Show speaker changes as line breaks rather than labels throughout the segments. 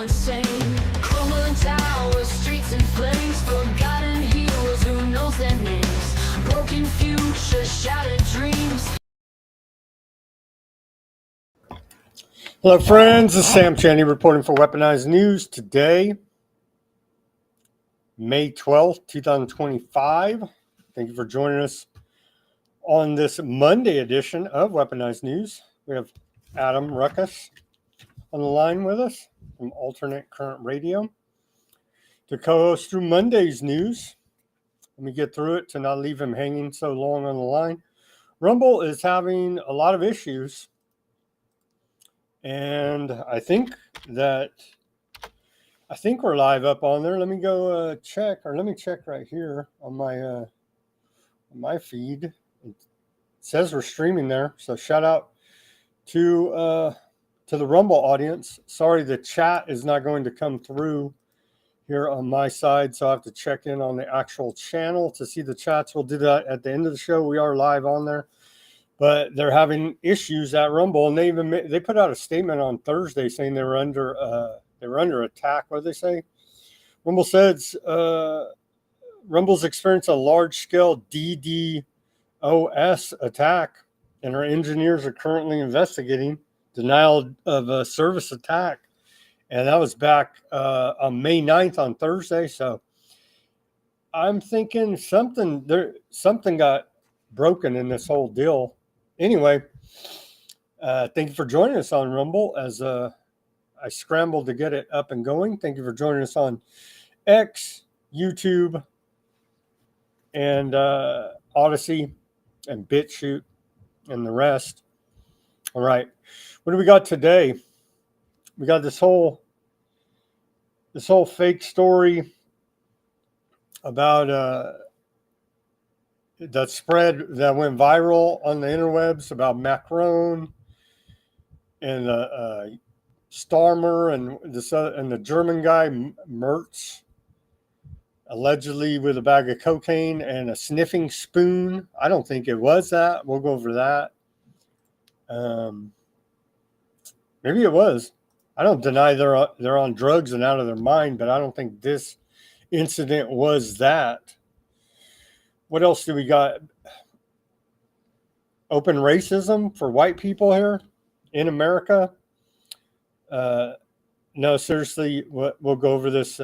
insane. Crumbling towers, streets in flames, forgotten heroes, who knows their names? Broken futures, shattered dreams.
Hello, friends. This is Sam Chaney reporting for Weaponized News. Today, May 12th, 2025. Thank you for joining us on this Monday edition of Weaponized News. We have Adam Ruckus on the line with us from Alternate Current Radio to co-host through Monday's news. Let me get through it to not leave him hanging so long on the line. Rumble is having a lot of issues, and I think we're live up on there. Let me go check, or let me check right here on my feed. It says we're streaming there, so shout out to the Rumble audience. Sorry, the chat is not going to come through here on my side, so I have to check in on the actual channel to see the chats. We'll do that at the end of the show. We are live on there, but they're having issues at Rumble, and they put out a statement on Thursday saying they were under attack. What did they say? Rumble says Rumble's experienced a large-scale DDoS attack, and our engineers are currently investigating denial of a service attack. And that was back on May 9th on Thursday. So I'm thinking something got broken in this whole deal. Anyway, thank you for joining us on Rumble as I scrambled to get it up and going. Thank you for joining us on X, YouTube, and Odysee, and Bitchute, and the rest. All right, what do we got today? We got this whole fake story about that spread that went viral on the interwebs about Macron and Starmer and the German guy Mertz, allegedly with a bag of cocaine and a sniffing spoon. I don't think it was that. We'll go over that. Maybe it was. I don't deny they're on drugs and out of their mind, but I don't think this incident was that. What else do we got? Open racism for white people here in America. No, seriously, we'll go over this.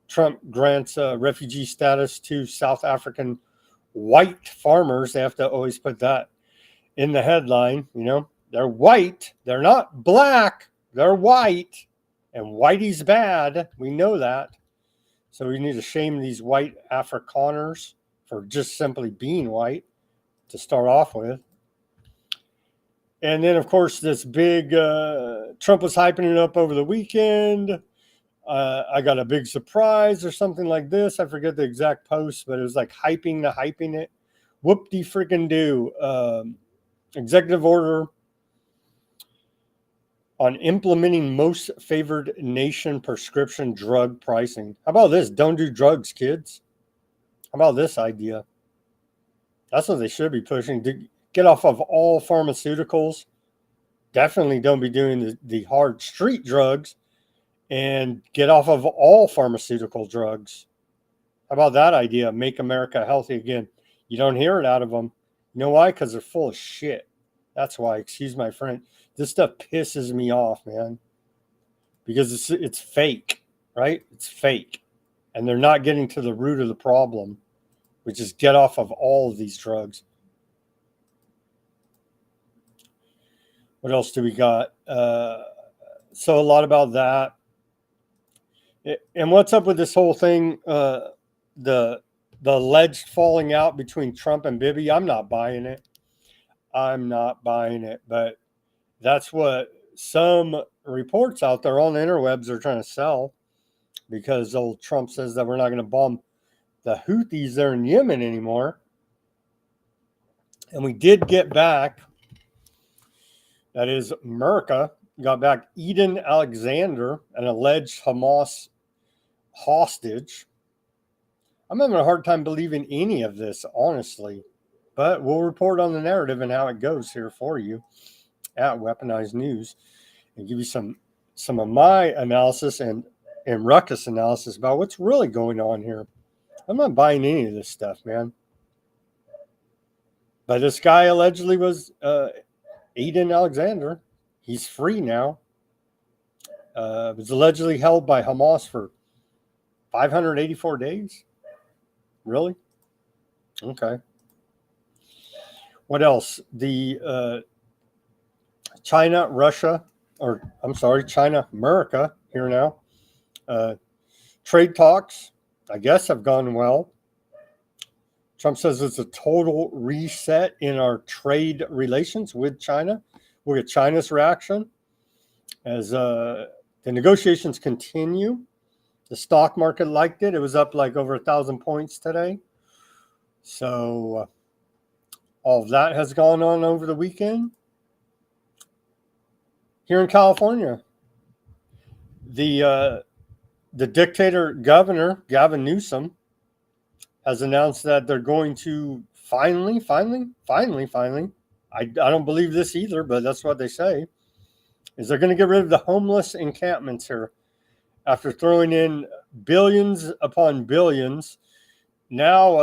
Trump grants refugee status to South African white farmers. They have to always put that in the headline. You know, they're white. They're not black. They're white, and whitey's bad. We know that. So we need to shame these white Afrikaners for just simply being white to start off with. And then, of course, this big Trump was hyping it up over the weekend. I got a big surprise or something like this. I forget the exact post, but it was like hyping it. Whoop-de-freaking-do. Executive order on implementing most favored nation prescription drug pricing. How about this? Don't do drugs, kids. How about this idea? That's what they should be pushing. To get off of all pharmaceuticals. Definitely don't be doing the hard street drugs. And get off of all pharmaceutical drugs. How about that idea? Make America healthy again. You don't hear it out of them. You know why? Because they're full of shit. That's why. Excuse my friend. This stuff pisses me off, man. Because it's fake, right? It's fake. And they're not getting to the root of the problem, which is get off of all of these drugs. What else do we got? So a lot about that. And what's up with this whole thing? The alleged falling out between Trump and Bibi. I'm not buying it. But that's what some reports out there on the interwebs are trying to sell, because old Trump says that we're not going to bomb the Houthis there in Yemen anymore. And we did get back, that is, America got back Eden Alexander, an alleged Hamas hostage. I'm having a hard time believing any of this, honestly. But we'll report on the narrative and how it goes here for you at Weaponized News and give you some some of my analysis and Ruckus analysis about what's really going on here. I'm not buying any of this stuff, man. But this guy allegedly was Aiden Alexander. He's free now. Was allegedly held by Hamas for 584 days. Really? Okay. What else? The China, America here now. Trade talks, I guess, have gone well. Trump says it's a total reset in our trade relations with China. We'll get China's reaction as the negotiations continue. The stock market liked it. It was up like over 1,000 points today. So all of that has gone on over the weekend. Here in California, the dictator governor, Gavin Newsom, has announced that they're going to finally, I don't believe this either, but that's what they say, is they're going to get rid of the homeless encampments here. After throwing in billions upon billions, now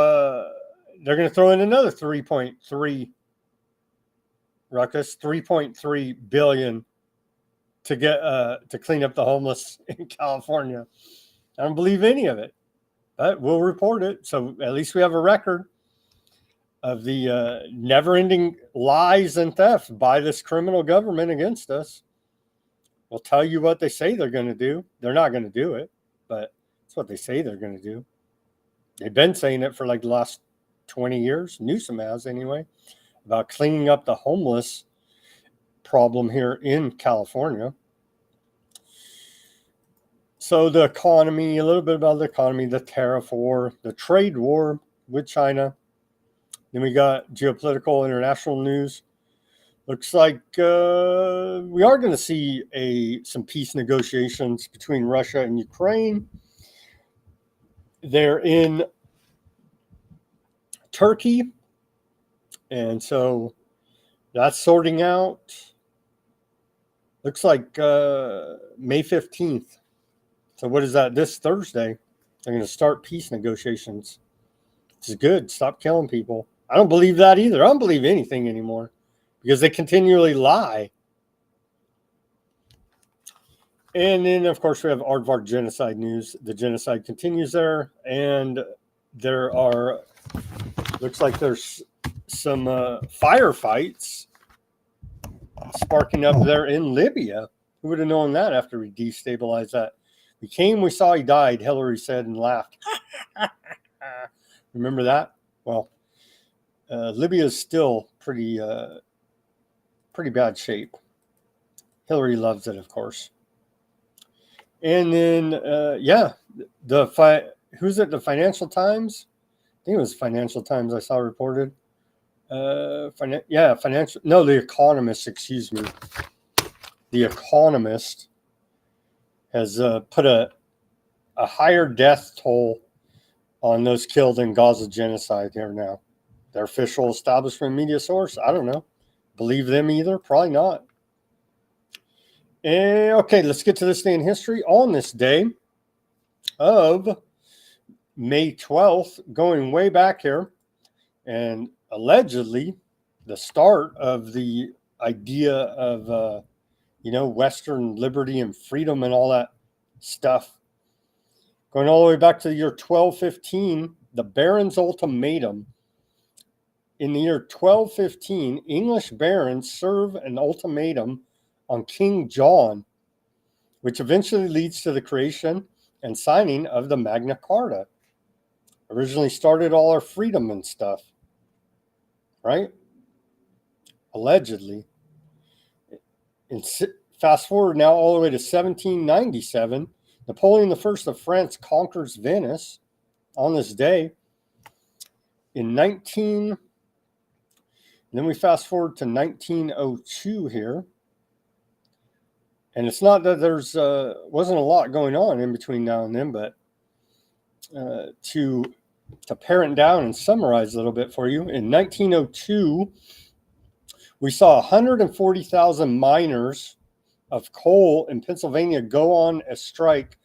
they're going to throw in another 3.3 billion to get to clean up the homeless in California. I don't believe any of it, but we'll report it. So at least we have a record of the never-ending lies and theft by this criminal government against us. We'll tell you what they say they're going to do. They're not going to do it, but it's what they say they're going to do. They've been saying it for like the last 20 years. Newsom has, anyway, about cleaning up the homeless problem here in California. So the economy, a little bit about the economy, the tariff war, the trade war with China. Then we got geopolitical international news. Looks like we are going to see some peace negotiations between Russia and Ukraine. They're in Turkey. And so that's sorting out. Looks like May 15th. So what is that? This Thursday, they're going to start peace negotiations. Which is good. Stop killing people. I don't believe that either. I don't believe anything anymore because they continually lie. And then, of course, we have Aardvark genocide news. The genocide continues there. And there are, looks like there's some firefights sparking up there in Libya. Who would have known that after we destabilized that? We came, we saw, he died, Hillary said and laughed. Remember that? Well, Libya is still pretty bad shape. Hillary loves it, of course. And then, who's it? The Financial Times? I think it was Financial Times I saw reported. The Economist, excuse me. The Economist has put a higher death toll on those killed in Gaza genocide here now. Their official establishment media source, I don't know. Believe them either? Probably not. Okay, let's get to this day in history. On this day of May 12th, going way back here, and allegedly the start of the idea of, Western liberty and freedom and all that stuff. Going all the way back to the year 1215, the Barons' Ultimatum. In the year 1215, English barons serve an ultimatum on King John, which eventually leads to the creation and signing of the Magna Carta. Originally started all our freedom and stuff, right? Allegedly. Fast forward now all the way to 1797. Napoleon I of France conquers Venice on this day. Then we fast forward to 1902 here. And it's not that there's wasn't a lot going on in between now and then, but to parent down and summarize a little bit for you, in 1902, we saw 140,000 miners of coal in Pennsylvania go on a strike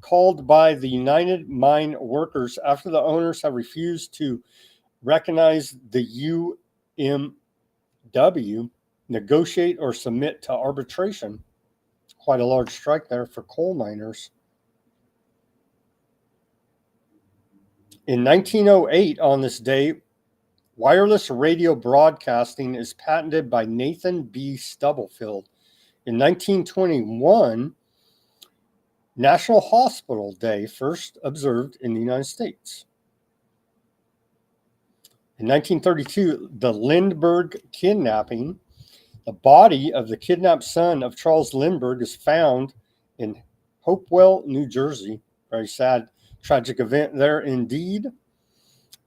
called by the United Mine Workers after the owners have refused to recognize the UMW, negotiate, or submit to arbitration. Quite a large strike there for coal miners. In 1908, on this day, wireless radio broadcasting is patented by Nathan B. Stubblefield. In 1921, National Hospital Day, first observed in the United States. In 1932, the Lindbergh kidnapping. The body of the kidnapped son of Charles Lindbergh is found in Hopewell, New Jersey. Very sad, tragic event there indeed.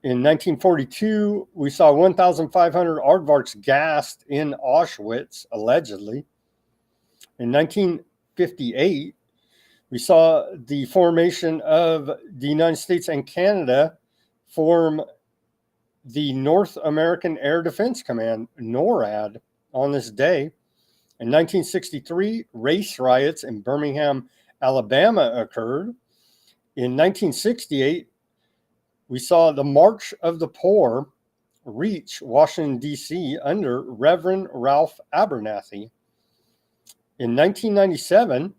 In 1942, we saw 1,500 aardvarks gassed in Auschwitz, allegedly. In 1958, we saw the formation of the United States and Canada form the North American Air Defense Command, NORAD, on this day. In 1963, race riots in Birmingham, Alabama occurred. In 1968, we saw the March of the Poor reach Washington, D.C. under Reverend Ralph Abernathy. In 1997,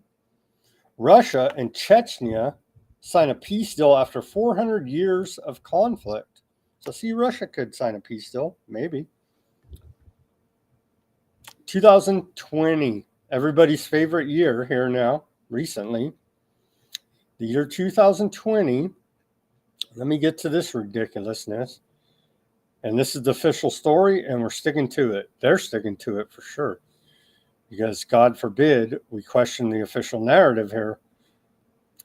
Russia and Chechnya sign a peace deal after 400 years of conflict. So see, Russia could sign a peace deal, maybe. 2020, everybody's favorite year here now, recently. The year 2020, let me get to this ridiculousness. And this is the official story, and we're sticking to it. They're sticking to it for sure. Because God forbid we question the official narrative here.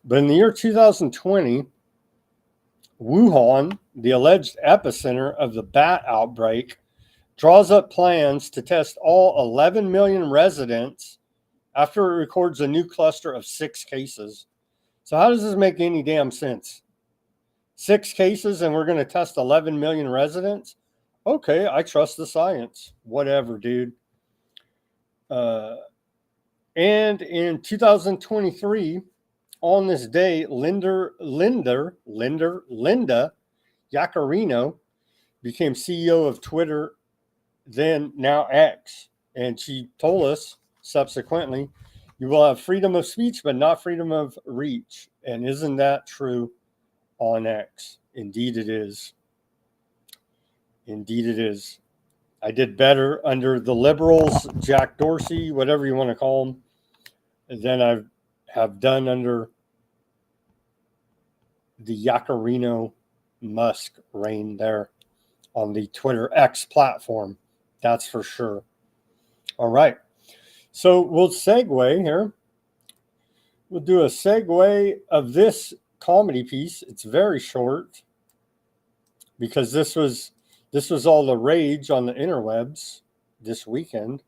But in the year 2020, Wuhan, the alleged epicenter of the bat outbreak, draws up plans to test all 11 million residents after it records a new cluster of 6 cases. So how does this make any damn sense? 6 cases and we're going to test 11 million residents? Okay, I trust the science. Whatever, dude. And in 2023, on this day, Linda Yaccarino became CEO of Twitter, then now X. And she told us subsequently, you will have freedom of speech, but not freedom of reach. And isn't that true on X? Indeed it is. Indeed it is. I did better under the liberals, Jack Dorsey, whatever you want to call him, than I have done under the Yaccarino Musk reign there on the Twitter X platform. That's for sure. All right. So we'll segue here. We'll do a segue of this comedy piece. It's very short because this was all the rage on the interwebs this weekend.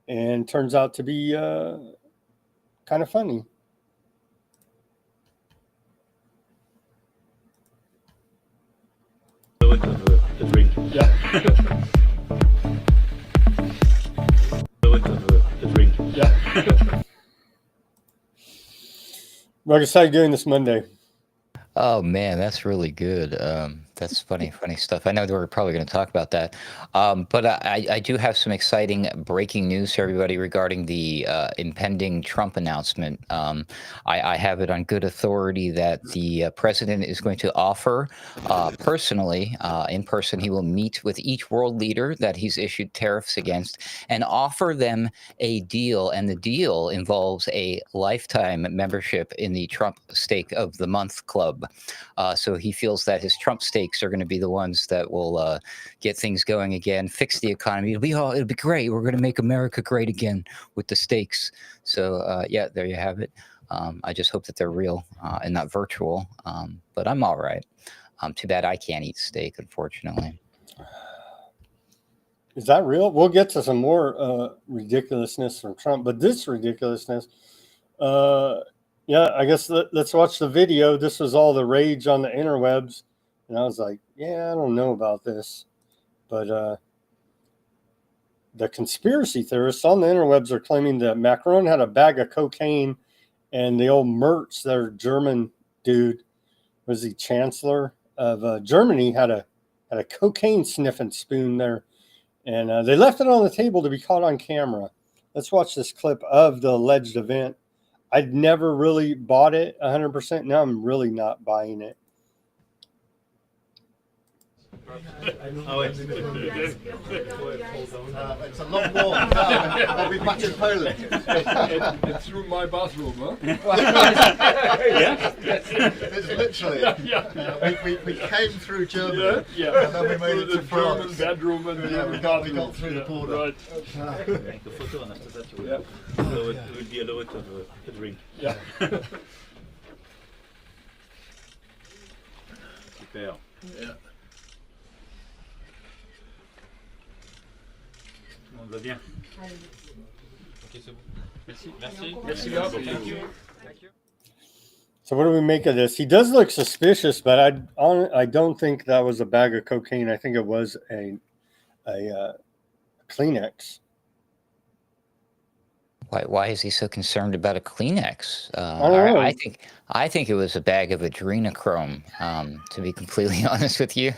And turns out to be kind of funny. Marcus, how are you doing this Monday?
Oh man, that's really good. That's funny stuff. I know that we're probably going to talk about that, but I do have some exciting breaking news for everybody regarding the impending Trump announcement. I have it on good authority that the president is going to offer personally, in person, he will meet with each world leader that he's issued tariffs against and offer them a deal. And the deal involves a lifetime membership in the Trump Steak of the Month Club. So he feels that his Trump steaks are going to be the ones that will get things going again, fix the economy. It'll be great. We're going to make America great again with the steaks. So yeah, there you have it. I just hope that they're real and not virtual. But I'm all right. Too bad I can't eat steak, unfortunately.
Is that real? We'll get to some more ridiculousness from Trump, but this ridiculousness, yeah, I guess let's watch the video. This was all the rage on the interwebs. And I was like, yeah, I don't know about this. But the conspiracy theorists on the interwebs are claiming that Macron had a bag of cocaine, and the old Merz, their German dude, was the chancellor of Germany, had a cocaine sniffing spoon there, and they left it on the table to be caught on camera. Let's watch this clip of the alleged event. I'd never really bought it 100%. Now I'm really not buying it.
It's a long walk. I'll be back in Poland.
And through my bathroom, huh?
Yeah. It's literally. We came through Germany, and then we made it to France.
German bedroom and
we got through the border.
Right.
Make a photo, and after that you will be allowed to have a drink.
Yeah.
Super.
Yeah.
On va bien.
Ok, c'est bon. Merci.
Merci.
Merci, Gab.
Thank you.
So what do we make of this? He does look suspicious, but I don't think that was a bag of cocaine. I think it was a Kleenex.
Why is he so concerned about a Kleenex? I think it was a bag of adrenochrome. To be completely honest with you,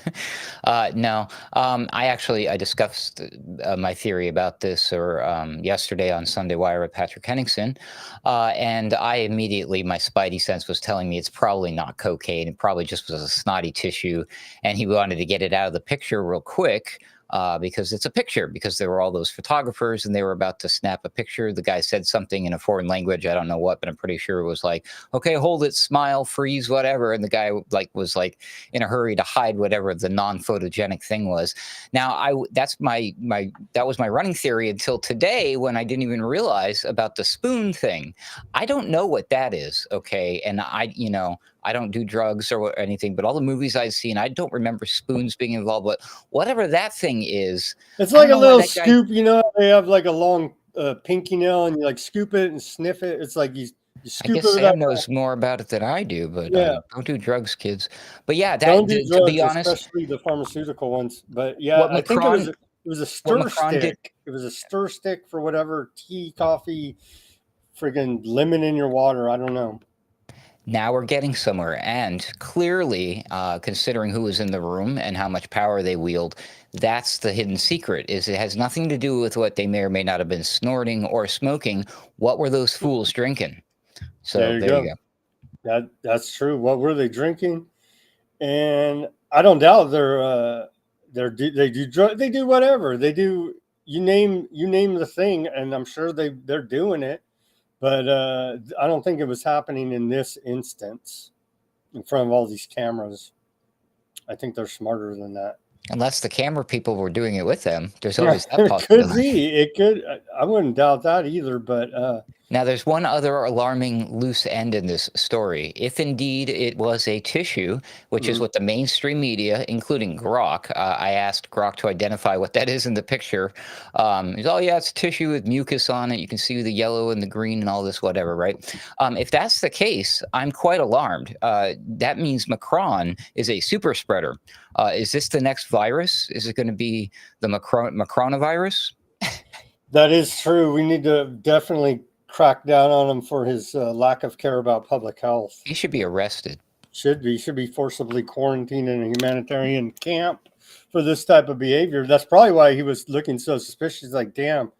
no. I discussed my theory about this yesterday on Sunday Wire with Patrick Henningsen, and I immediately, my spidey sense was telling me it's probably not cocaine. It probably just was a snotty tissue, and he wanted to get it out of the picture real quick. Because it's a picture, because there were all those photographers and they were about to snap a picture. The guy said something in a foreign language. I don't know what, but I'm pretty sure it was like, okay, hold it, smile, freeze, whatever. And the guy was in a hurry to hide whatever the non-photogenic thing was. Now that was my running theory until today, when I didn't even realize about the spoon thing. I don't know what that is. Okay. And I don't do drugs or anything, but all the movies I've seen, I don't remember spoons being involved. But whatever that thing is,
it's like a little scoop. They have like a long pinky nail, and you like scoop it and sniff it. It's like you scoop
I guess
it.
Sam knows more about it than I do, but don't do drugs, kids. But yeah,
don't do drugs,
to be honest,
especially the pharmaceutical ones. But yeah, I think it was a stir stick. It was a stir stick for whatever tea, coffee, friggin' lemon in your water. I don't know.
Now we're getting somewhere, and clearly, considering who was in the room and how much power they wield, that's the hidden secret. Is it has nothing to do with what they may or may not have been snorting or smoking. What were those fools drinking? So there you
go. That's true. What were they drinking? And I don't doubt they do whatever they do. You name the thing, and I'm sure they're doing it. But I don't think it was happening in this instance in front of all these cameras. I think they're smarter than that.
Unless the camera people were doing it with them. There's always that possibility.
Could be. It could. I wouldn't doubt that either. But
now there's one other alarming loose end in this story. If indeed it was a tissue, which is what the mainstream media, including Grok, I asked Grok to identify what that is in the picture. He's, oh yeah, it's tissue with mucus on it. You can see the yellow and the green and all this whatever, right? If that's the case, I'm quite alarmed. That means Macron is a super spreader. Is this the next virus? Is it going to be the Macronavirus?
That is true. We need to definitely crack down on him for his lack of care about public health.
He should be arrested.
Should be forcibly quarantined in a humanitarian camp for this type of behavior. That's probably why he was looking so suspicious. Like, damn,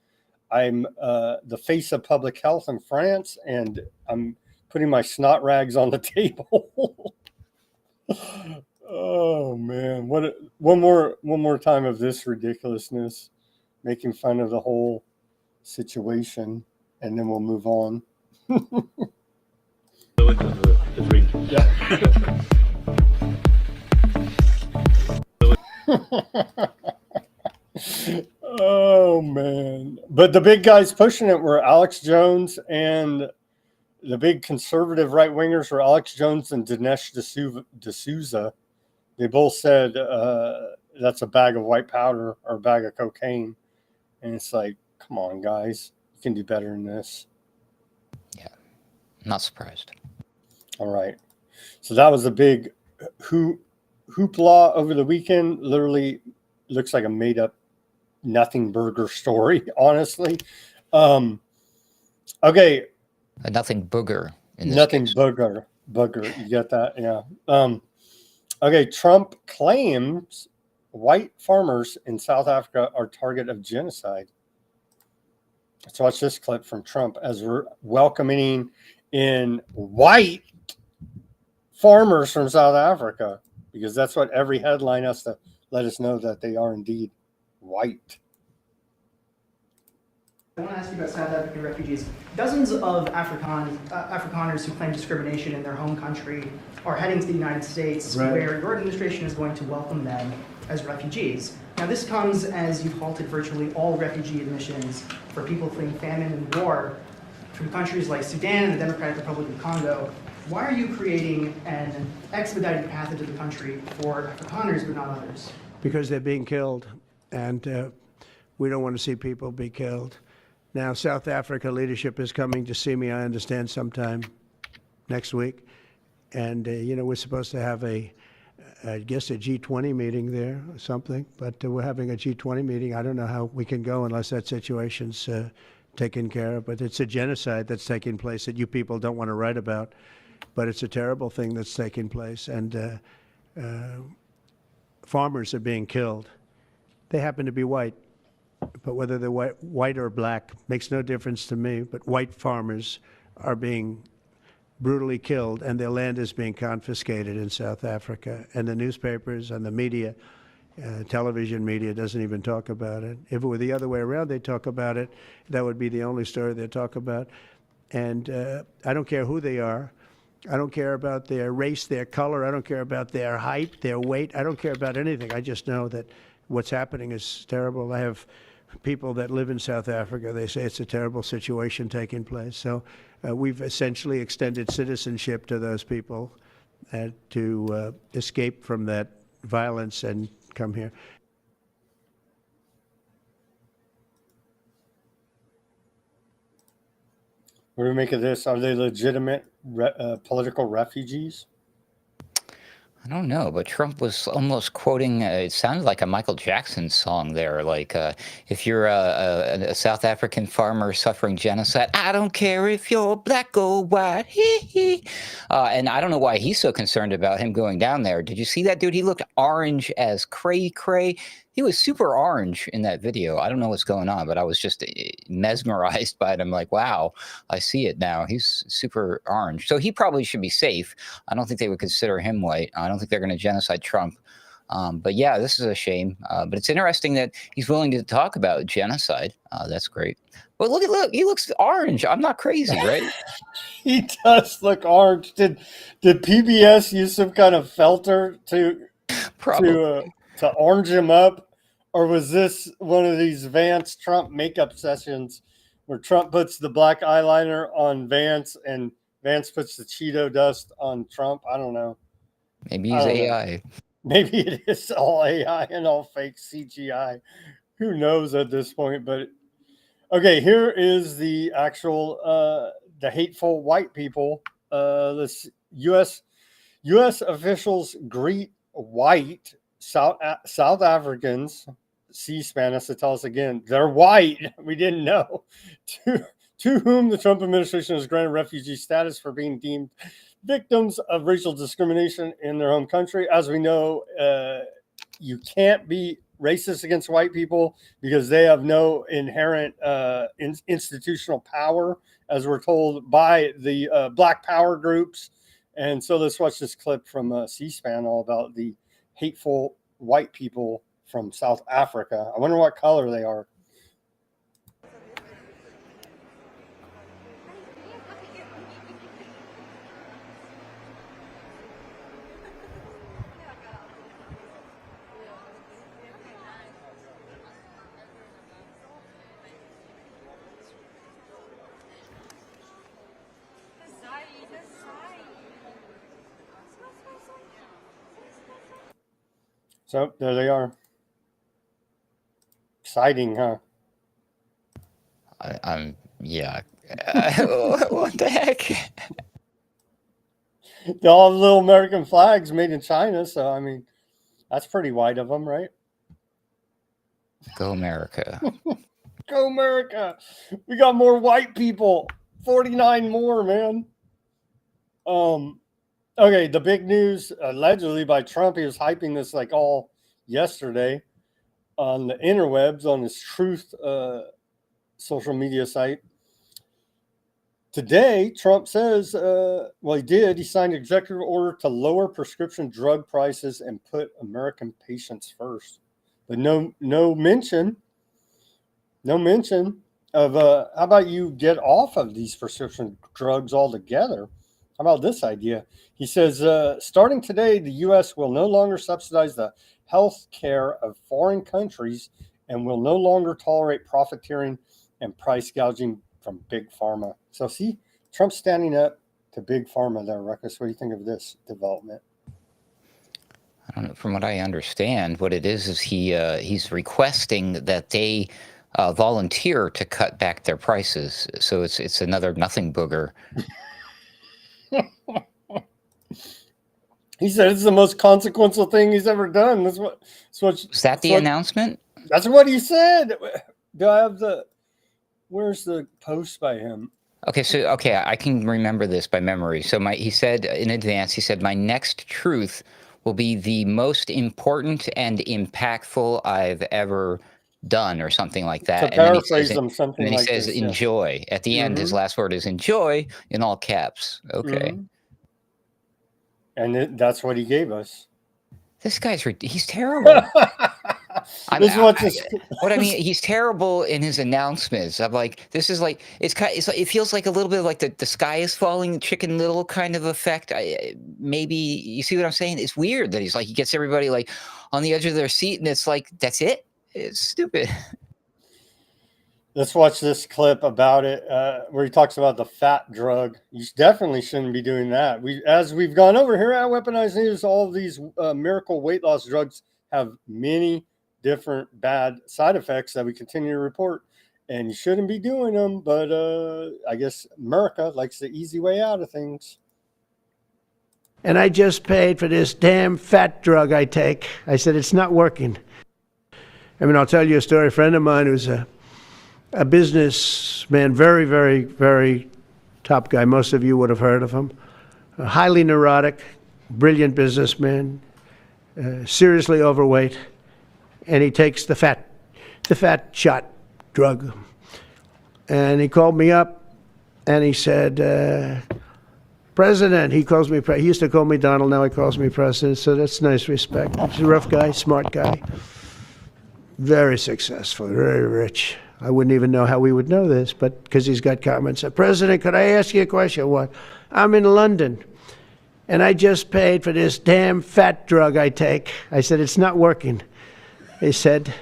I'm the face of public health in France, and I'm putting my snot rags on the table. Oh man, one more time of this ridiculousness, making fun of the whole situation, and then we'll move on. Oh man, but the big guys pushing it were Alex Jones, and the big conservative right wingers were Alex Jones and Dinesh D'Souza. They both said that's a bag of white powder or a bag of cocaine. And it's like, come on, guys. You can do better than this.
Yeah, not surprised.
All right. So that was a big hoopla over the weekend. Literally looks like a made-up nothing burger story, honestly. Okay,
A nothing booger in this
nothing
case.
booger. You get that? Yeah. Okay, Trump claims white farmers in South Africa are target of genocide. Let's watch this clip from Trump as we're welcoming in white farmers from South Africa, because that's what every headline has to let us know, that they are indeed white.
I want to ask you about South African refugees. Dozens of Afrikaners who claim discrimination in their home country are heading to the United States,
Right.
where your administration is going to welcome them as refugees. Now, this comes as you've halted virtually all refugee admissions for people fleeing famine and war from countries like Sudan and the Democratic Republic of Congo. Why are you creating an expedited path into the country for Afrikaners but not others?
Because they're being killed, and we don't want to see people be killed. Now, South Africa leadership is coming to see me, I understand, sometime next week. And, we're supposed to have I guess a G20 meeting there or something, but we're having a G20 meeting. I don't know how we can go unless that situation's taken care of. But it's a genocide that's taking place that you people don't want to write about. But it's a terrible thing that's taking place. And farmers are being killed. They happen to be white. But whether they're white or black makes no difference to me. But white farmers are being brutally killed, and their land is being confiscated in South Africa. And the newspapers and the media, television media, doesn't even talk about it. If it were the other way around, they'd talk about it. That would be the only story they'd talk about. And I don't care who they are. I don't care about their race, their color. I don't care about their height, their weight. I don't care about anything. I just know that what's happening is terrible. I have people that live in South Africa. They say it's a terrible situation taking place. So we've essentially extended citizenship to those people to escape from that violence and come here.
What do we make of this? Are they legitimate political refugees?
I don't know, but Trump was almost quoting, it sounded like a Michael Jackson song there. Like, if you're a South African farmer suffering genocide, I don't care if you're black or white. And I don't know why he's so concerned about him going down there. Did you see that dude? He looked orange as cray. He was super orange in that video. I don't know what's going on, but I was just mesmerized by it. I'm like, wow, I see it now. He's super orange. So he probably should be safe. I don't think they would consider him white. I don't think they're going to genocide Trump. But yeah, this is a shame. But it's interesting that he's willing to talk about genocide. That's great. But look, he looks orange. I'm not crazy, right?
He does look orange. Did PBS use some kind of filter to orange him up? Or was this one of these Vance Trump makeup sessions where Trump puts the black eyeliner on Vance and Vance puts the Cheeto dust on Trump? I don't know.
Maybe he's AI.
Maybe it is all AI and all fake CGI. Who knows at this point? But okay, here is the actual the hateful white people. This U.S. officials greet white South Africans. C-SPAN has to tell us again, they're white. We didn't know. To whom the Trump administration has granted refugee status for being deemed victims of racial discrimination in their home country. As we know, you can't be racist against white people because they have no inherent institutional power, as we're told by the Black Power groups. And so let's watch this clip from C-SPAN all about the hateful white people from South Africa. I wonder what color they are. So there they are. Exciting, huh?
I'm yeah. What the heck?
They all have little American flags made in China. So, I mean, that's pretty white of them, right?
Go America.
Go America. We got more white people. 49 more, man. Okay, the big news allegedly by Trump, he was hyping this like all yesterday on the interwebs on his Truth social media site. Today, Trump says, he signed an executive order to lower prescription drug prices and put American patients first. But no mention of how about you get off of these prescription drugs altogether? How about this idea? He says, starting today, the U.S. will no longer subsidize the health care of foreign countries and will no longer tolerate profiteering and price gouging from big pharma. So see, Trump's standing up to big pharma there, Ruckus. What do you think of this development?
I don't know. From what I understand, what it is he's requesting that they volunteer to cut back their prices. So it's another nothing booger.
He said it's the most consequential thing he's ever done. Is that the
announcement?
That's what he said. Do I have where's the post by him?
Okay, I can remember this by memory. So he said in advance, my next truth will be the most important and impactful I've ever done, or something like that.
To paraphrase him, something like
this. He says, enjoy. Yeah. At the end, his last word is enjoy in all caps. Okay.
Mm-hmm. And that's what he gave us.
This guy's he's terrible. He's terrible in his announcements. I'm like, this is like it feels like a little bit like the sky is falling, Chicken Little kind of effect. Maybe you see what I'm saying? It's weird that he gets everybody like on the edge of their seat, and it's like that's it. It's stupid.
Let's watch this clip about it, where he talks about the fat drug. You definitely shouldn't be doing that. As we've gone over here at Weaponized News, all of these miracle weight loss drugs have many different bad side effects that we continue to report, and you shouldn't be doing them. But I guess America likes the easy way out of things.
And I just paid for this damn fat drug I take. I said, it's not working. I mean, I'll tell you a story. A friend of mine who's a businessman, very, very, very top guy. Most of you would have heard of him. A highly neurotic, brilliant businessman, seriously overweight, and he takes the fat shot drug. And he called me up, and he said, President, he calls me, he used to call me Donald, now he calls me President, so that's nice respect. He's a rough guy, smart guy, very successful, very rich. I wouldn't even know how we would know this, but because he's got comments. President, could I ask you a question? What? I'm in London, and I just paid for this damn fat drug I take. I said, it's not working. He said,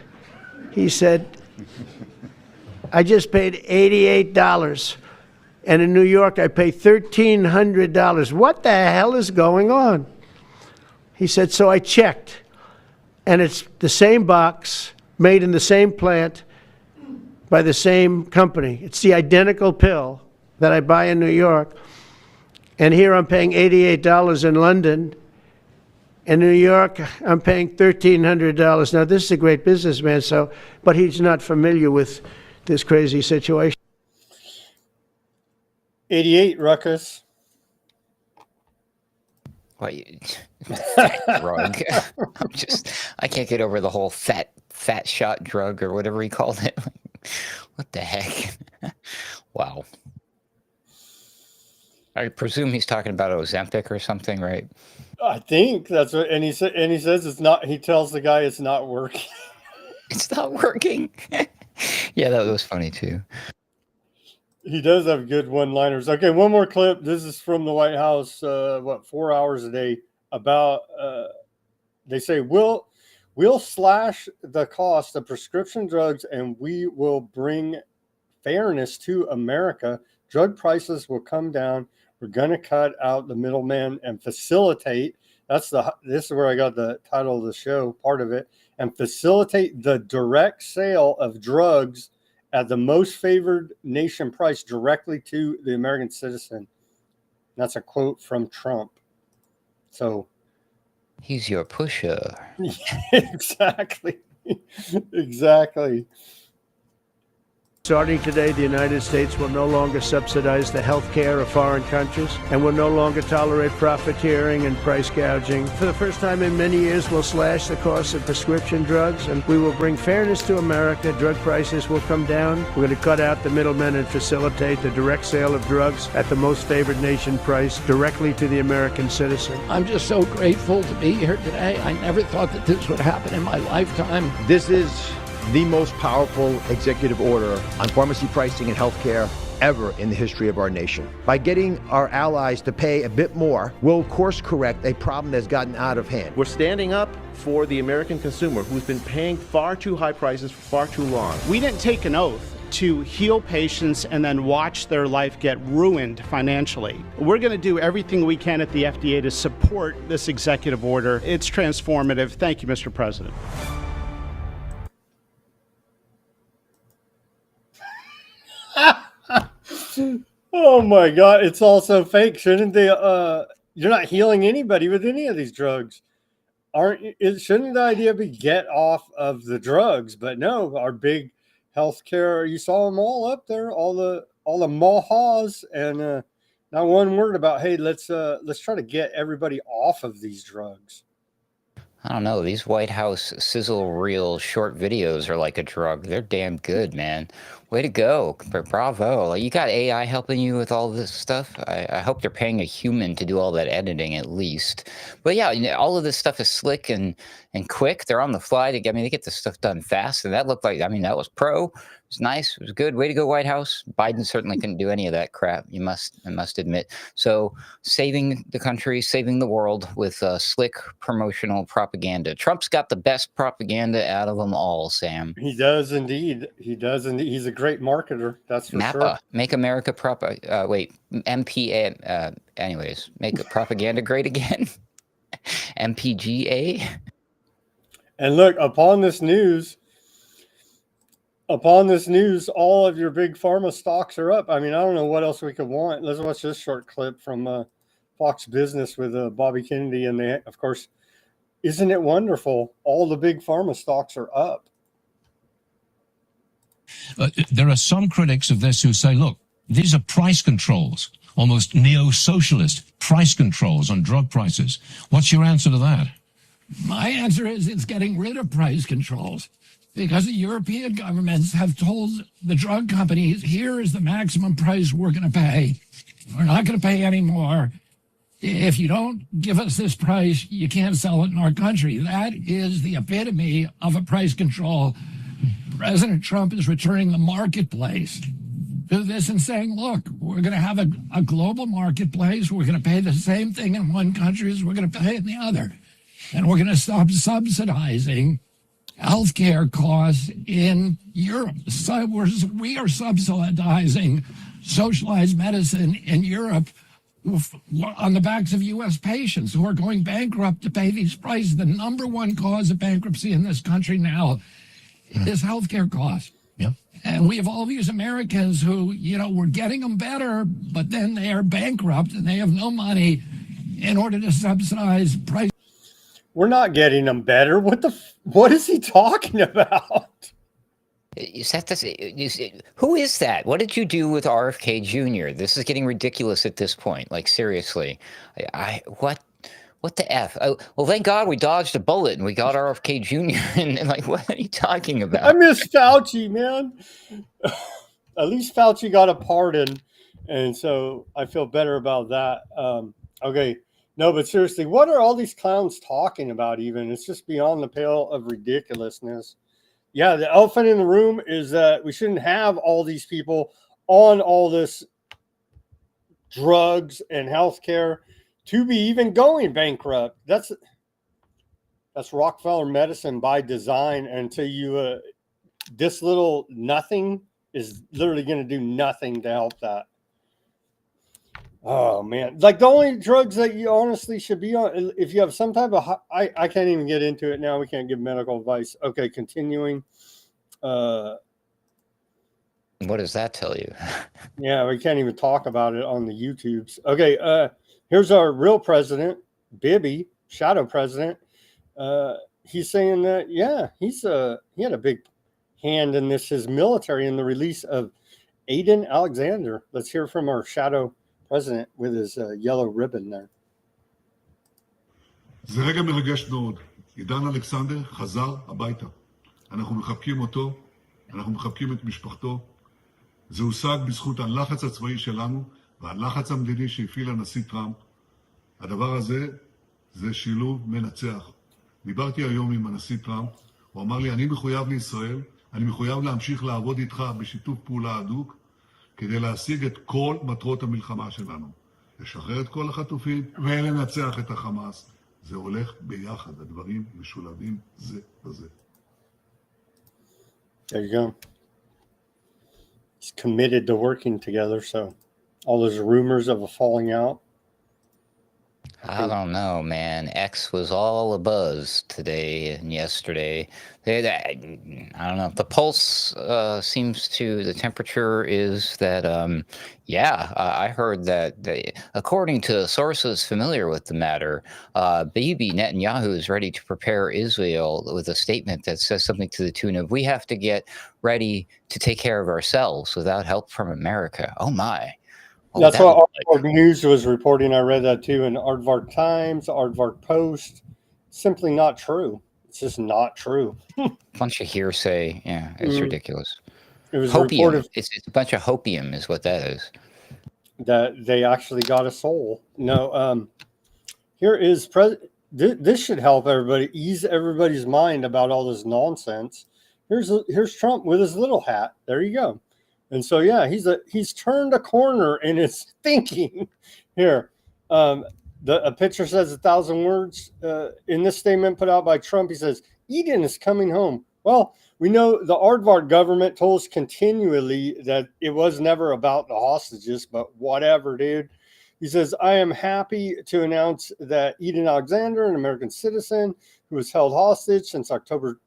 I just paid $88, and in New York I pay $1,300. What the hell is going on? He said, so I checked, and it's the same box, made in the same plant, by the same company. It's the identical pill that I buy in New York. And here I'm paying $88 in London. In New York, I'm paying $1,300. Now, this is a great businessman, but he's not familiar with this crazy situation.
88, Ruckus.
Fat drug. I can't get over the whole fat shot drug or whatever he called it. What the heck? Wow. I presume he's talking about Ozempic or something, right?
I think that's what, and he says it's not. He tells the guy it's not working.
It's not working. Yeah, that was funny too.
He does have good one-liners. Okay, one more clip. This is from the White House. 4 hours a day about. They say we'll slash the cost of prescription drugs and we will bring fairness to America. Drug prices will come down. We're going to cut out the middleman and facilitate. This is where I got the title of the show, part of it, and facilitate the direct sale of drugs at the most favored nation price directly to the American citizen. That's a quote from Trump. So
he's your pusher.
Exactly. Exactly.
Starting today, the United States will no longer subsidize the health care of foreign countries and will no longer tolerate profiteering and price gouging. For the first time in many years, we'll slash the cost of prescription drugs, and we will bring fairness to America. Drug prices will come down. We're going to cut out the middlemen and facilitate the direct sale of drugs at the most favored nation price directly to the American citizen.
I'm just so grateful to be here today. I never thought that this would happen in my lifetime.
This is the most powerful executive order on pharmacy pricing and healthcare ever in the history of our nation. By getting our allies to pay a bit more, we'll course correct a problem that's gotten out of hand.
We're standing up for the American consumer who's been paying far too high prices for far too long.
We didn't take an oath to heal patients and then watch their life get ruined financially. We're going to do everything we can at the FDA to support this executive order. It's transformative. Thank you, Mr. President.
Oh my God, it's all so fake. Shouldn't they? You're not healing anybody with any of these drugs. Shouldn't the idea be get off of the drugs? But no, our big healthcare. You saw them all up there, all the mahas, and not one word about, hey, let's try to get everybody off of these drugs.
I don't know. These White House sizzle reel short videos are like a drug. They're damn good, man. Way to go. Bravo. Like, you got AI helping you with all this stuff. I hope they're paying a human to do all that editing at least. But yeah, all of this stuff is slick and quick. They're on the fly. They get this stuff done fast. And that looked like, that was pro. It was nice. It was good. Way to go, White House. Biden certainly couldn't do any of that crap. I must admit. So saving the country, saving the world with slick promotional propaganda. Trump's got the best propaganda out of them all, Sam.
He does indeed. He's a great marketer. That's for sure.
Make America MPA. Anyways, make propaganda great again. MPGA.
And look, upon this news, all of your big pharma stocks are up. I don't know what else we could want. Let's watch this short clip from Fox Business with Bobby Kennedy. And they, of course, isn't it wonderful? All the big pharma stocks are up.
There are some critics of this who say, look, these are price controls, almost neo-socialist price controls on drug prices. What's your answer to that?
My answer is it's getting rid of price controls because the European governments have told the drug companies, here is the maximum price we're going to pay. We're not going to pay any more. If you don't give us this price, you can't sell it in our country. That is the epitome of a price control. President Trump is returning the marketplace to this and saying, look, we're going to have a global marketplace. We're going to pay the same thing in one country as we're going to pay in the other. And we're going to stop subsidizing healthcare costs in Europe. So we are subsidizing socialized medicine in Europe on the backs of U.S. patients who are going bankrupt to pay these prices. The number one cause of bankruptcy in this country now is healthcare costs.
Yep.
And we have all these Americans who, we're getting them better, but then they are bankrupt and they have no money in order to subsidize price.
We're not getting them better. What is he talking about?
Who is that? What did you do with RFK Jr.? This is getting ridiculous at this point. Like, seriously, what the F? Oh, well, thank God we dodged a bullet and we got RFK Jr. and like, what are you talking about?
I miss Fauci, man. At least Fauci got a pardon, and so I feel better about that. Okay. No, but seriously, what are all these clowns talking about even? It's just beyond the pale of ridiculousness. Yeah, the elephant in the room is that we shouldn't have all these people on all this drugs and healthcare to be even going bankrupt. That's Rockefeller medicine by design. Until you, this little nothing is literally going to do nothing to help that. Oh man, like the only drugs that you honestly should be on, if you have some type of, I can't even get into it now. We can't give medical advice. Okay, continuing.
What does that tell you?
Yeah, we can't even talk about it on the YouTubes. Okay, here's our real president, Bibi, shadow president. he's saying that, yeah, he had a big hand in this, his military, in the release of Aiden Alexander. Let's hear from our shadow president with his yellow ribbon there.
זה רגע מרגש מאוד. עידן אלכסנדר חזר הביתה. אנחנו מחבקים אותו, אנחנו מחבקים את משפחתו. זה הושג בזכות הלחץ הצבאי שלנו והלחץ המדיני שהפעיל הנשיא טראמפ. הדבר הזה זה שילוב מנצח. דיברתי היום עם הנשיא טראמפ, הוא אמר לי, אני מחויב לישראל, אני מחויב להמשיך לעבוד איתך בשיתוף פעולה הדוק, כדי להשיג את כל מטרות המלחמה שלנו. לשחרר את כל החטופים ולנצח את החמאס. זה הולך ביחד, הדברים משולבים זה בזה.
There you go. He's committed to working together, so all those rumors of a falling out.
I don't know, man. X was all abuzz today and yesterday. I don't know. The pulse seems to, the temperature is that, I heard that according to sources familiar with the matter, Bibi Netanyahu is ready to prepare Israel with a statement that says something to the tune of, we have to get ready to take care of ourselves without help from America. Oh, my.
That's what Aardvark News was reporting. I read that too in Aardvark Times, Aardvark Post. Simply not true. It's just not true.
Bunch of hearsay. Yeah, it's ridiculous.
It was
hopium.
reported.
It's a bunch of hopium is what that is.
That they actually got a soul. No, here is this should help everybody, ease everybody's mind about all this nonsense. Here's Trump with his little hat. There you go. And so, yeah, he's turned a corner in his thinking here. A picture says 1,000 words. In this statement put out by Trump, he says, Eden is coming home. Well, we know the Aardvark government told us continually that it was never about the hostages, but whatever, dude. He says, I am happy to announce that Eden Alexander, an American citizen who was held hostage since October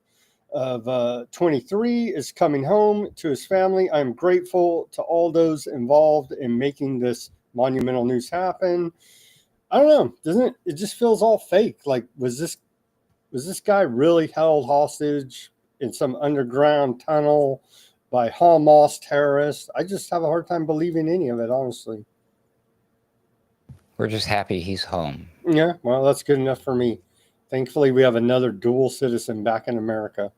of 23, is coming home to his family. I'm grateful to all those involved in making this monumental news happen. I don't know, doesn't it just feels all fake? Like, was this guy really held hostage in some underground tunnel by Hamas terrorists? I just have a hard time believing any of it, honestly.
We're just happy he's home.
Yeah, well, that's good enough for me. Thankfully, we have another dual citizen back in America.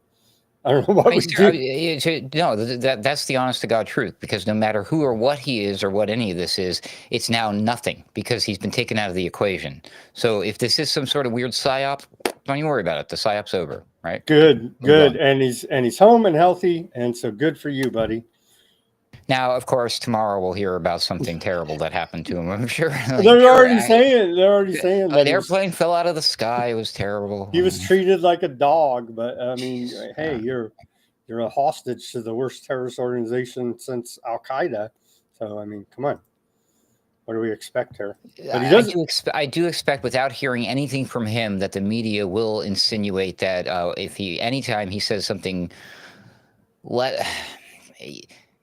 I don't know what we do.
No, that's the honest to God truth, because no matter who or what he is or what any of this is, it's now nothing because he's been taken out of the equation. So if this is some sort of weird psyop, don't even worry about it. The psyop's over, right?
Good. And he's home and healthy, and so good for you, buddy.
Now, of course, tomorrow we'll hear about something terrible that happened to him. I'm sure.
They're already saying that
an airplane fell out of the sky. It was terrible.
He was treated like a dog, but I mean, hey, you're a hostage to the worst terrorist organization since Al Qaeda. So I mean, come on, what do we expect here? But he
I do expect, without hearing anything from him, that the media will insinuate that anytime he says something,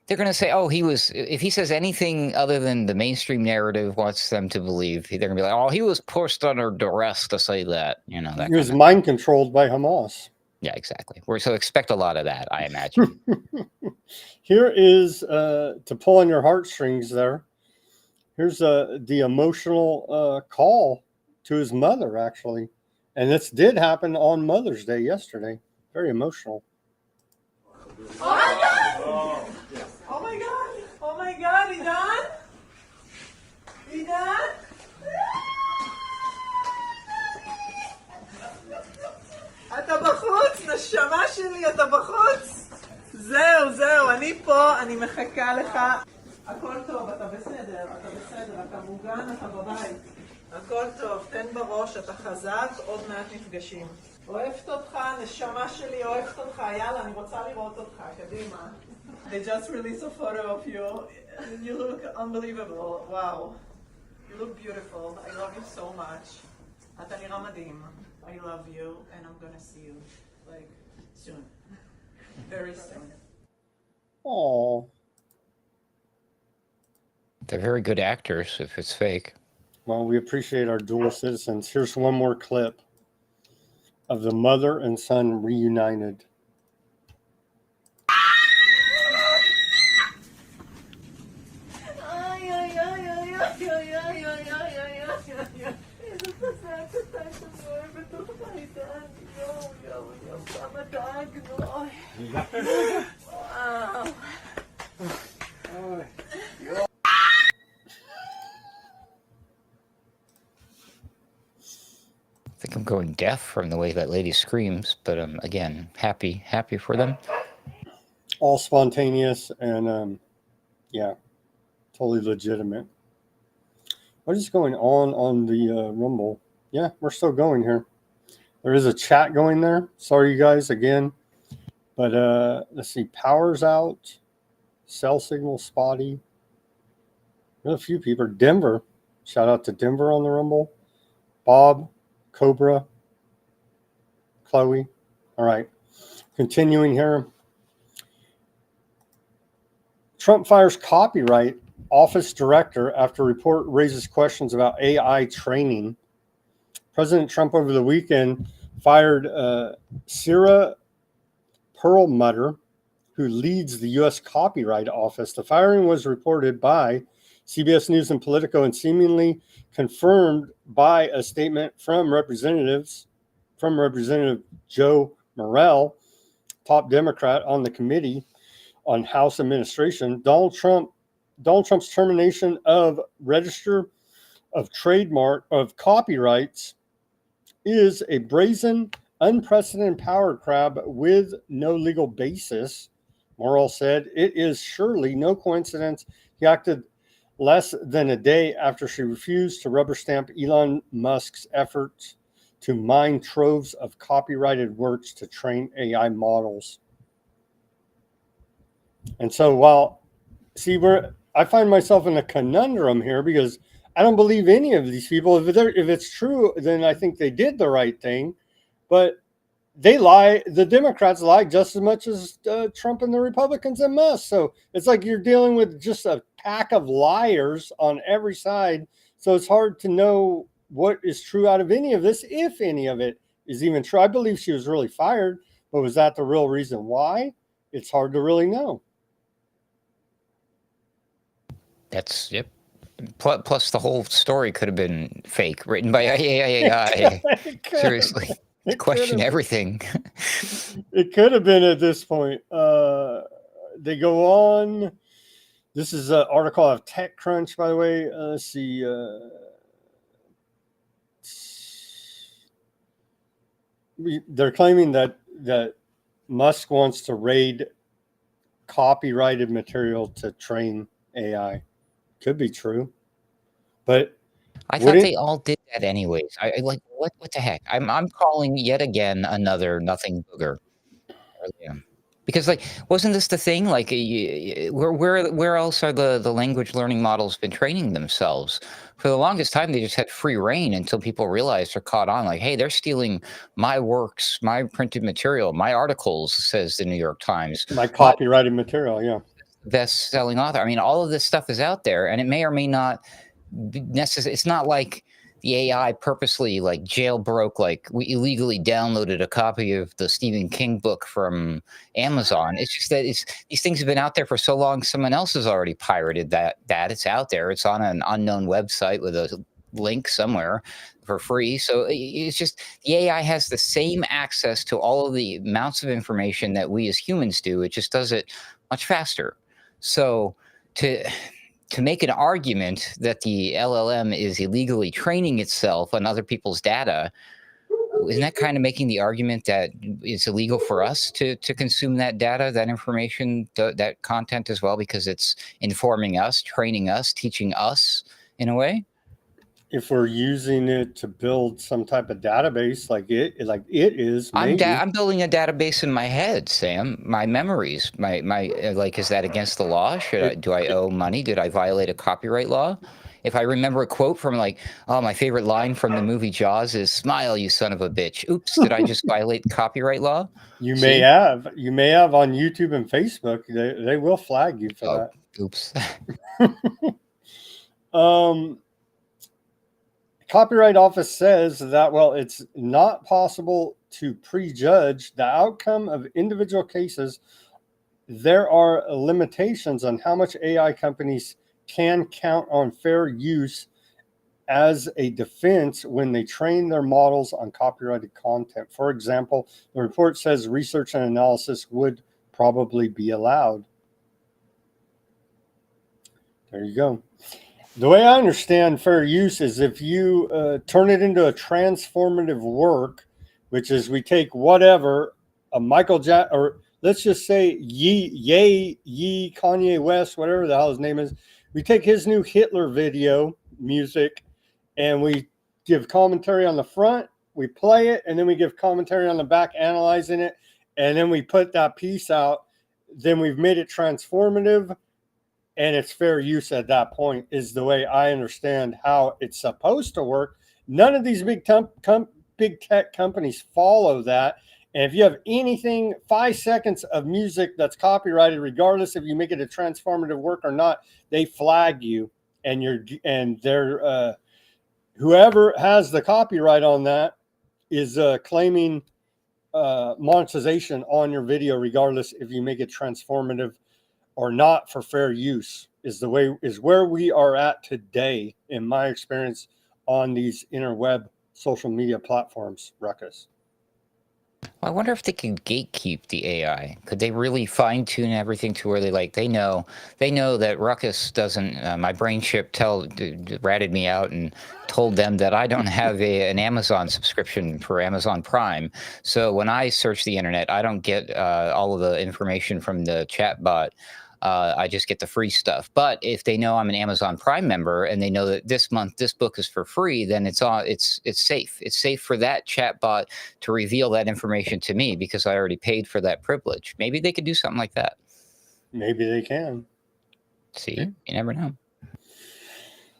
they're going to say, oh, if he says anything other than the mainstream narrative wants them to believe, they're going to be like, oh, he was pushed under duress to say that,
he was mind controlled by Hamas.
Yeah, exactly. So expect a lot of that, I imagine.
Here is, to pull on your heartstrings there, here's the emotional call to his mother, actually. And this did happen on Mother's Day yesterday. Very emotional.
Oh my God! Oh my God! Oh my God, Idan? Idan? אתה בחוץ, נשמה שלי, אתה בחוץ? זהו, אני פה, אני מחכה לך. הכל טוב, אתה בסדר, אתה מוגן, אתה בבית. הכל טוב, תן בראש, אתה חזק, עוד מעט נפגשים. אוהבת אותך, נשמה שלי, אוהבת אותך, יאללה, אני רוצה לראות אותך, קדימה. They just released a photo of you. You look unbelievable. Wow. You look beautiful. I love you so much. אתה נראה מדהים. I love you, and I'm gonna see you, like, soon. Very soon.
Oh.
They're very good actors if it's fake.
Well, we appreciate our dual citizens. Here's one more clip. of the mother and son reunited.
I think I'm going deaf from the way that lady screams, but again, happy for them.
All spontaneous and yeah, totally legitimate. What is going on the Rumble? Yeah, we're still going here. There is a chat going there. Sorry, you guys, again. But let's see. Power's out. Cell signal spotty. There's a few people. Denver. Shout out to Denver on the Rumble. Bob, Cobra, Chloe. All right. Continuing here. Trump fires copyright office director after report raises questions about AI training. President Trump over the weekend fired Sarah Perlmutter, who leads the U.S. Copyright Office. The firing was reported by CBS News and Politico and seemingly confirmed by a statement from Representative Joe Morrell, top Democrat on the Committee on House Administration. Donald Trump's termination of Register of Trademark of Copyrights is a brazen, unprecedented power grab with no legal basis, Morrell said. It is surely no coincidence he acted less than a day after she refused to rubber stamp Elon Musk's efforts to mine troves of copyrighted works to train AI models. And so I find myself in a conundrum here because I don't believe any of these people. If it's true, then I think they did the right thing. But they lie. The Democrats lie just as much as Trump and the Republicans and Musk. So it's like you're dealing with just a pack of liars on every side. So it's hard to know what is true out of any of this, if any of it is even true. I believe she was really fired, but was that the real reason why? It's hard to really know.
That's, yep. Plus, the whole story could have been fake, written by AI. Seriously, question everything.
It could have been at this point. They go on. This is an article of TechCrunch, by the way. Let's see. They're claiming that Musk wants to raid copyrighted material to train AI. Could be true, but
I thought they all did that anyways. I like what the heck? I'm calling yet again another nothing booger. Yeah. Because like, wasn't this the thing? Like, where else are the language learning models been training themselves? For the longest time, they just had free reign until people realized or caught on. Like, hey, they're stealing my works, my printed material, my articles, says the New York Times.
My copyrighted material, yeah.
Best-selling author. I mean, all of this stuff is out there, and it may or may not necessarily. It's not like the AI purposely like jailbroke, like we illegally downloaded a copy of the Stephen King book from Amazon. It's just that these things have been out there for so long. Someone else has already pirated that it's out there. It's on an unknown website with a link somewhere for free. So it's just the AI has the same access to all of the amounts of information that we as humans do. It just does it much faster. So to make an argument that the LLM is illegally training itself on other people's data, isn't that kind of making the argument that it's illegal for us to consume that data, that information, that content as well, because it's informing us, training us, teaching us in a way?
If we're using it to build some type of database like it is, maybe.
I'm building a database in my head, Sam. My memories, my like, is that against the law? Do I owe money? Did I violate a copyright law? If I remember a quote from like, oh, my favorite line from the movie Jaws is "Smile, you son of a bitch." Oops, did I just violate copyright law?
You may have on YouTube and Facebook. They will flag you for that.
Oops.
Copyright Office says that, well, it's not possible to prejudge the outcome of individual cases, there are limitations on how much AI companies can count on fair use as a defense when they train their models on copyrighted content. For example, the report says research and analysis would probably be allowed. There you go. The way I understand fair use is if you turn it into a transformative work, which is we take whatever, a Michael Jackson, or let's just say Ye Kanye West, whatever the hell his name is. We take his new Hitler video music and we give commentary on the front, we play it, and then we give commentary on the back analyzing it, and then we put that piece out. Then we've made it transformative, and it's fair use at that point, is the way I understand how it's supposed to work. None of these big tech companies follow that. And if you have anything 5 seconds of music that's copyrighted, regardless if you make it a transformative work or not, they flag you, and they're whoever has the copyright on that is claiming monetization on your video, regardless if you make it transformative or not, for fair use. Is where we are at today, in my experience, on these interweb social media platforms, Ruckus.
I wonder if they can gatekeep the AI. Could they really fine tune everything to where they know that Ruckus doesn't, my brain chip ratted me out and told them that I don't have an Amazon subscription for Amazon Prime. So when I search the internet, I don't get all of the information from the chat bot. I just get the free stuff. But if they know I'm an Amazon Prime member and they know that this month this book is for free, then it's safe. It's safe for that chatbot to reveal that information to me because I already paid for that privilege. Maybe they could do something like that.
Maybe they can.
See, you never know.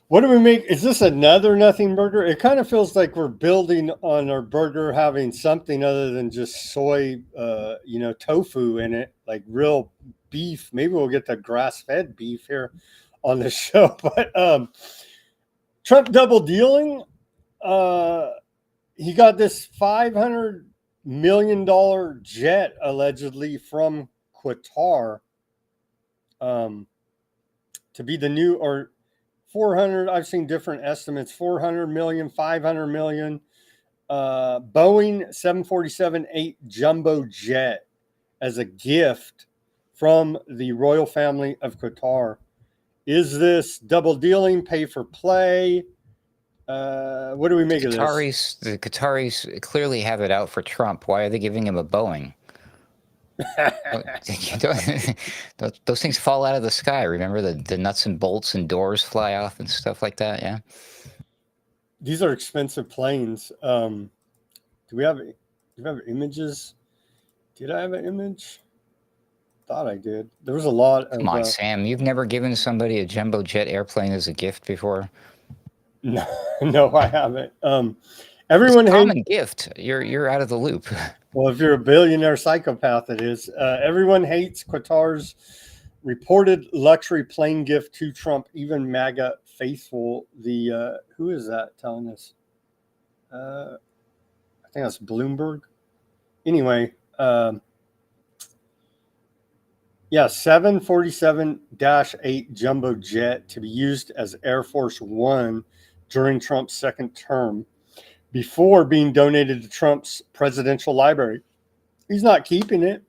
What do we make? Is this another nothing burger? It kind of feels like we're building on our burger having something other than just soy, tofu in it, like real beef. Maybe we'll get the grass-fed beef here on the show. But Trump double dealing. He got this $500 million jet allegedly from Qatar to be the new, or 400, I've seen different estimates, 400 million, 500 million, Boeing 747-8 jumbo jet as a gift from the royal family of Qatar. Is this double dealing, pay for play? What do we make of this?
The Qataris clearly have it out for Trump. Why are they giving him a Boeing? Those things fall out of the sky. Remember the nuts and bolts and doors fly off and stuff like that. Yeah,
these are expensive planes. Do we have images? Did I have an image? Thought I did. There was a lot of.
Come on, Sam. You've never given somebody a jumbo jet airplane as a gift before?
No, I haven't. Everyone
it's a common gift. You're out of the loop.
Well, if you're a billionaire psychopath, it is. Everyone hates Qatar's reported luxury plane gift to Trump, even MAGA faithful. Who is that telling us? I think that's Bloomberg. Anyway, 747-8 jumbo jet to be used as Air Force One during Trump's second term, before being donated to Trump's presidential library. He's not keeping it.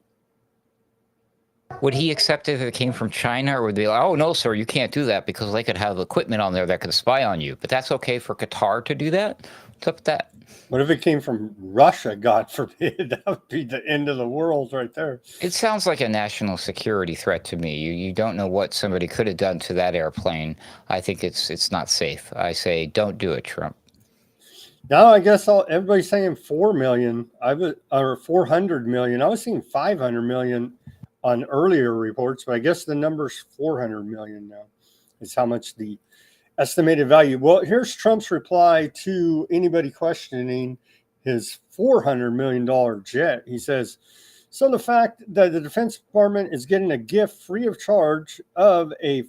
Would he accept it if it came from China, or would they be like, oh, no, sir, you can't do that because they could have equipment on there that could spy on you? But that's okay for Qatar to do that? What's up with that?
What if it came from Russia, God forbid? That would be the end of the world right there.
It sounds like a national security threat to me. You don't know what somebody could have done to that airplane. I think it's not safe. I say, don't do it, Trump.
Now I guess everybody's saying 4 million. Or 400 million. I was seeing 500 million on earlier reports, but I guess the number's 400 million now. Is how much the estimated value. Well, here's Trump's reply to anybody questioning his $400 million jet. He says, so the fact that the Defense Department is getting a gift free of charge of a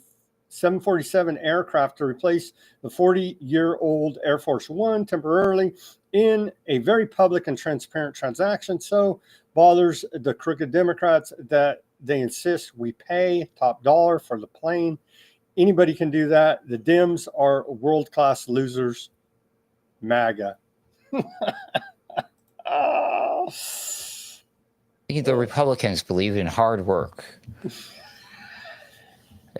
747 aircraft to replace the 40-year-old Air Force One temporarily in a very public and transparent transaction. So bothers the crooked Democrats that they insist we pay top dollar for the plane. Anybody can do that. The Dems are world-class losers. MAGA. Oh.
The Republicans believe in hard work.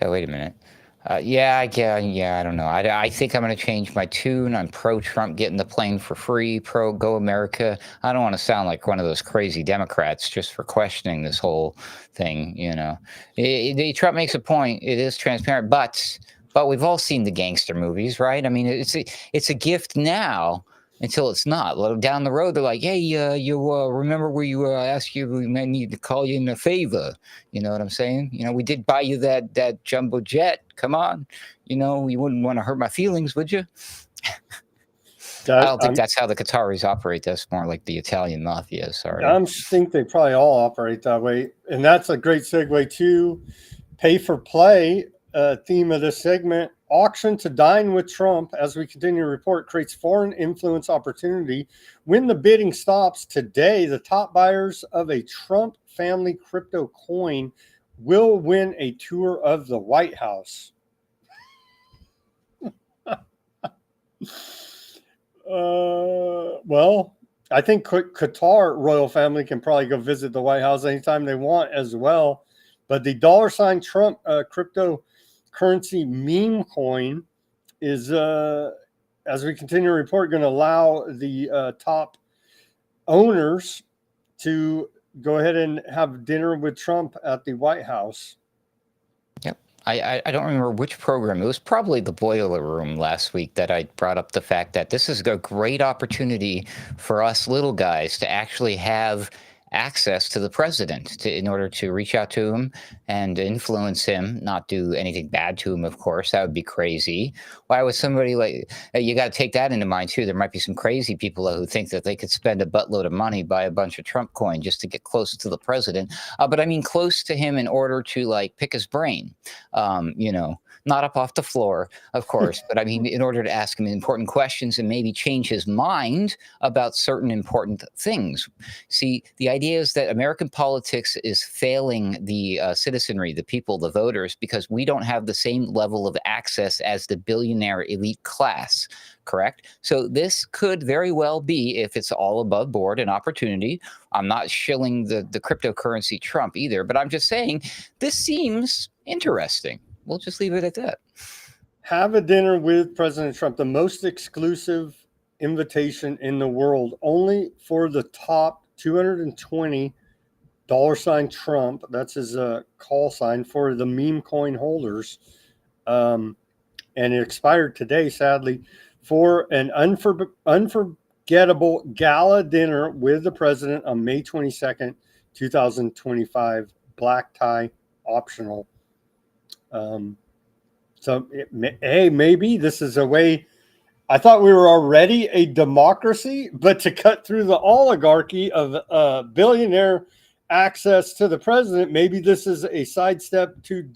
Oh, wait a minute. Yeah, I don't know. I think I'm going to change my tune. I'm pro-Trump getting the plane for free, pro-Go America. I don't want to sound like one of those crazy Democrats just for questioning this whole thing, you know. Trump makes a point. It is transparent, but we've all seen the gangster movies, right? I mean, it's a gift now until it's not. Down the road, they're like, hey, you remember where you asked you we may need to call you in a favor? You know what I'm saying? You know, we did buy you that jumbo jet. Come on. You know, you wouldn't want to hurt my feelings, would you? I don't think that's how the Qataris operate. That's more like the Italian mafia. Sorry.
I think they probably all operate that way. And that's a great segue to pay for play, theme of this segment. Auction to dine with Trump, as we continue to report, creates foreign influence opportunity. When the bidding stops today, the top buyers of a Trump family crypto coin will win a tour of the White House. Well, I think Qatar royal family can probably go visit the White House anytime they want as well. But the $ Trump cryptocurrency meme coin is, as we continue to report, going to allow the top owners to go ahead and have dinner with Trump at the White House.
Yep. I don't remember which program. It was probably the Boiler Room last week that I brought up the fact that this is a great opportunity for us little guys to actually have access to the president in order to reach out to him and influence him, not do anything bad to him, of course. That would be crazy. Why would somebody like, you got to take that into mind too. There might be some crazy people who think that they could spend a buttload of money, buy a bunch of Trump coin just to get close to the president. But I mean, close to him in order to like pick his brain, you know, not up off the floor, of course, but I mean, in order to ask him important questions and maybe change his mind about certain important things. See, the idea is that American politics is failing the citizenry, the people, the voters, because we don't have the same level of access as the billionaire elite class, correct? So this could very well be, if it's all above board, an opportunity. I'm not shilling the cryptocurrency Trump either, but I'm just saying this seems interesting. We'll just leave it at that.
Have a dinner with President Trump, the most exclusive invitation in the world, only for the top 220 $Trump. That's his call sign for the meme coin holders. And it expired today, sadly, for an unforgettable gala dinner with the president on May 22nd, 2025. Black tie optional. Hey, maybe this is a way. I thought we were already a democracy, but to cut through the oligarchy of billionaire access to the president, maybe this is a sidestep to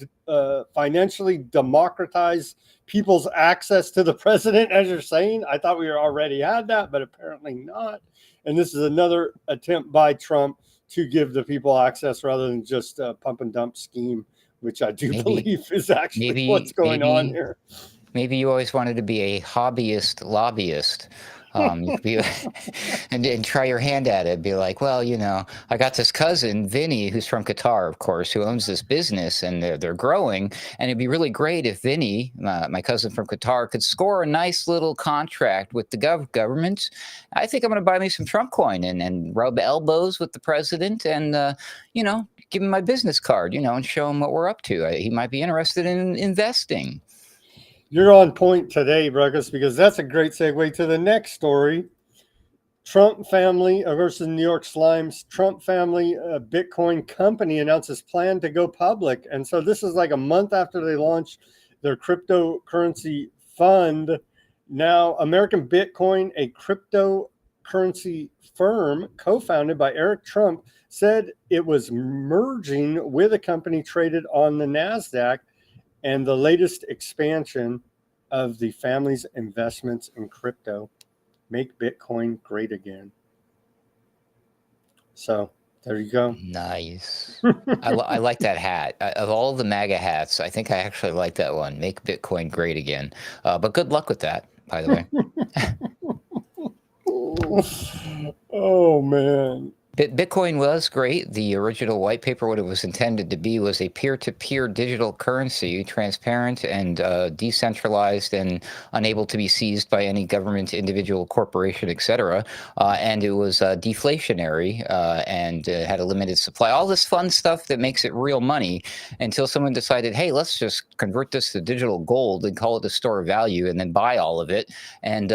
financially democratize people's access to the president, as you're saying. I thought we already had that, but apparently not. And this is another attempt by Trump to give the people access rather than just a pump and dump scheme, which I do believe is actually what's going on here.
Maybe you always wanted to be a hobbyist lobbyist. You could be, and try your hand at it. Be like, well, you know, I got this cousin, Vinny, who's from Qatar, of course, who owns this business, and they're growing. And it'd be really great if Vinny, my cousin from Qatar, could score a nice little contract with the government. I think I'm going to buy me some Trump coin and rub elbows with the president and, you know, give him my business card, you know, and show him what we're up to. He might be interested in investing.
You're on point today, Ruckus, because that's a great segue to the next story. Trump family versus New York Slimes. Trump family Bitcoin company announces plan to go public. And so this is like a month after they launched their cryptocurrency fund. Now, American Bitcoin, a cryptocurrency firm co-founded by Eric Trump, said it was merging with a company traded on the NASDAQ, and the latest expansion of the family's investments in crypto. Make Bitcoin great again. So there you go.
Nice. I like that hat. Of all the MAGA hats, I think I actually like that one. Make Bitcoin great again. But good luck with that, by the way.
Oh, man.
Bitcoin was great. The original white paper, what it was intended to be, was a peer-to-peer digital currency, transparent and decentralized and unable to be seized by any government, individual, corporation, etc. And it was deflationary and had a limited supply. All this fun stuff that makes it real money until someone decided, hey, let's just convert this to digital gold and call it a store of value and then buy all of it and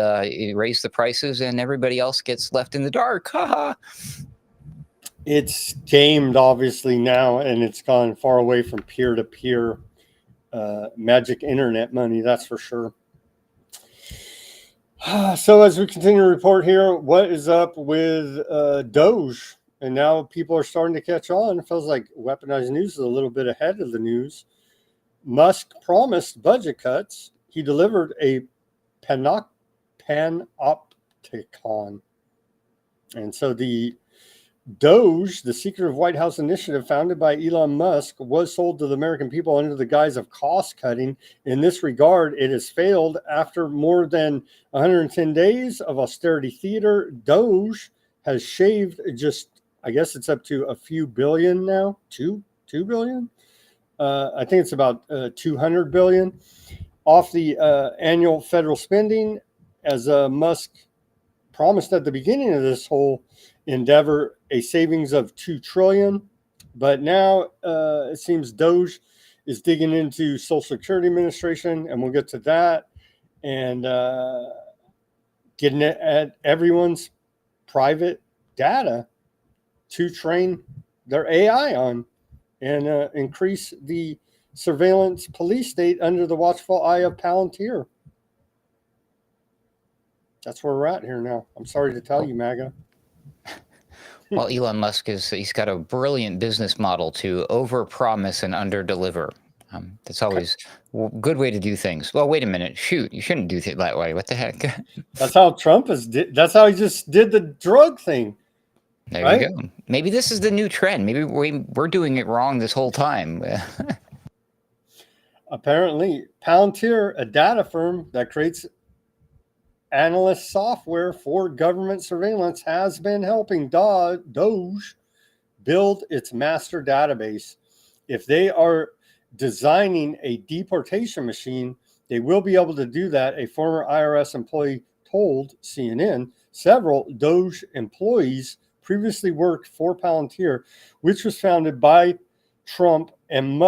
raise the prices and everybody else gets left in the dark. Haha.
It's gamed, obviously, now, and it's gone far away from peer-to-peer magic internet money, that's for sure. So as we continue to report here, what is up with DOGE? And now people are starting to catch on. It feels like Weaponized News is a little bit ahead of the news. Musk promised budget cuts. He delivered a panopticon. And so the DOGE, the secretive White House initiative founded by Elon Musk, was sold to the American people under the guise of cost cutting. In this regard, it has failed. After more than 110 days of austerity theater, DOGE has shaved just, I guess it's up to a few billion now, 2 billion. I think it's about 200 billion off the annual federal spending, as Musk promised at the beginning of this whole endeavor, a savings of $2 trillion. But now it seems DOGE is digging into Social Security Administration, and we'll get to that, and getting it at everyone's private data to train their AI on and increase the surveillance police state under the watchful eye of Palantir. That's where we're at here now. I'm sorry to tell you, MAGA.
Well, Elon Musk he's got a brilliant business model to overpromise and underdeliver. That's always a good way to do things. Well, wait a minute. Shoot, you shouldn't do it that way. What the heck?
That's how Trump that's how he just did the drug thing.
There
right?
you go. Maybe this is the new trend. Maybe we're doing it wrong this whole time.
Apparently, Palantir, a data firm that creates analyst software for government surveillance, has been helping DOGE build its master database. If they are designing a deportation machine, they will be able to do that, a former IRS employee told CNN. Several DOGE employees previously worked for Palantir, which was founded by Trump and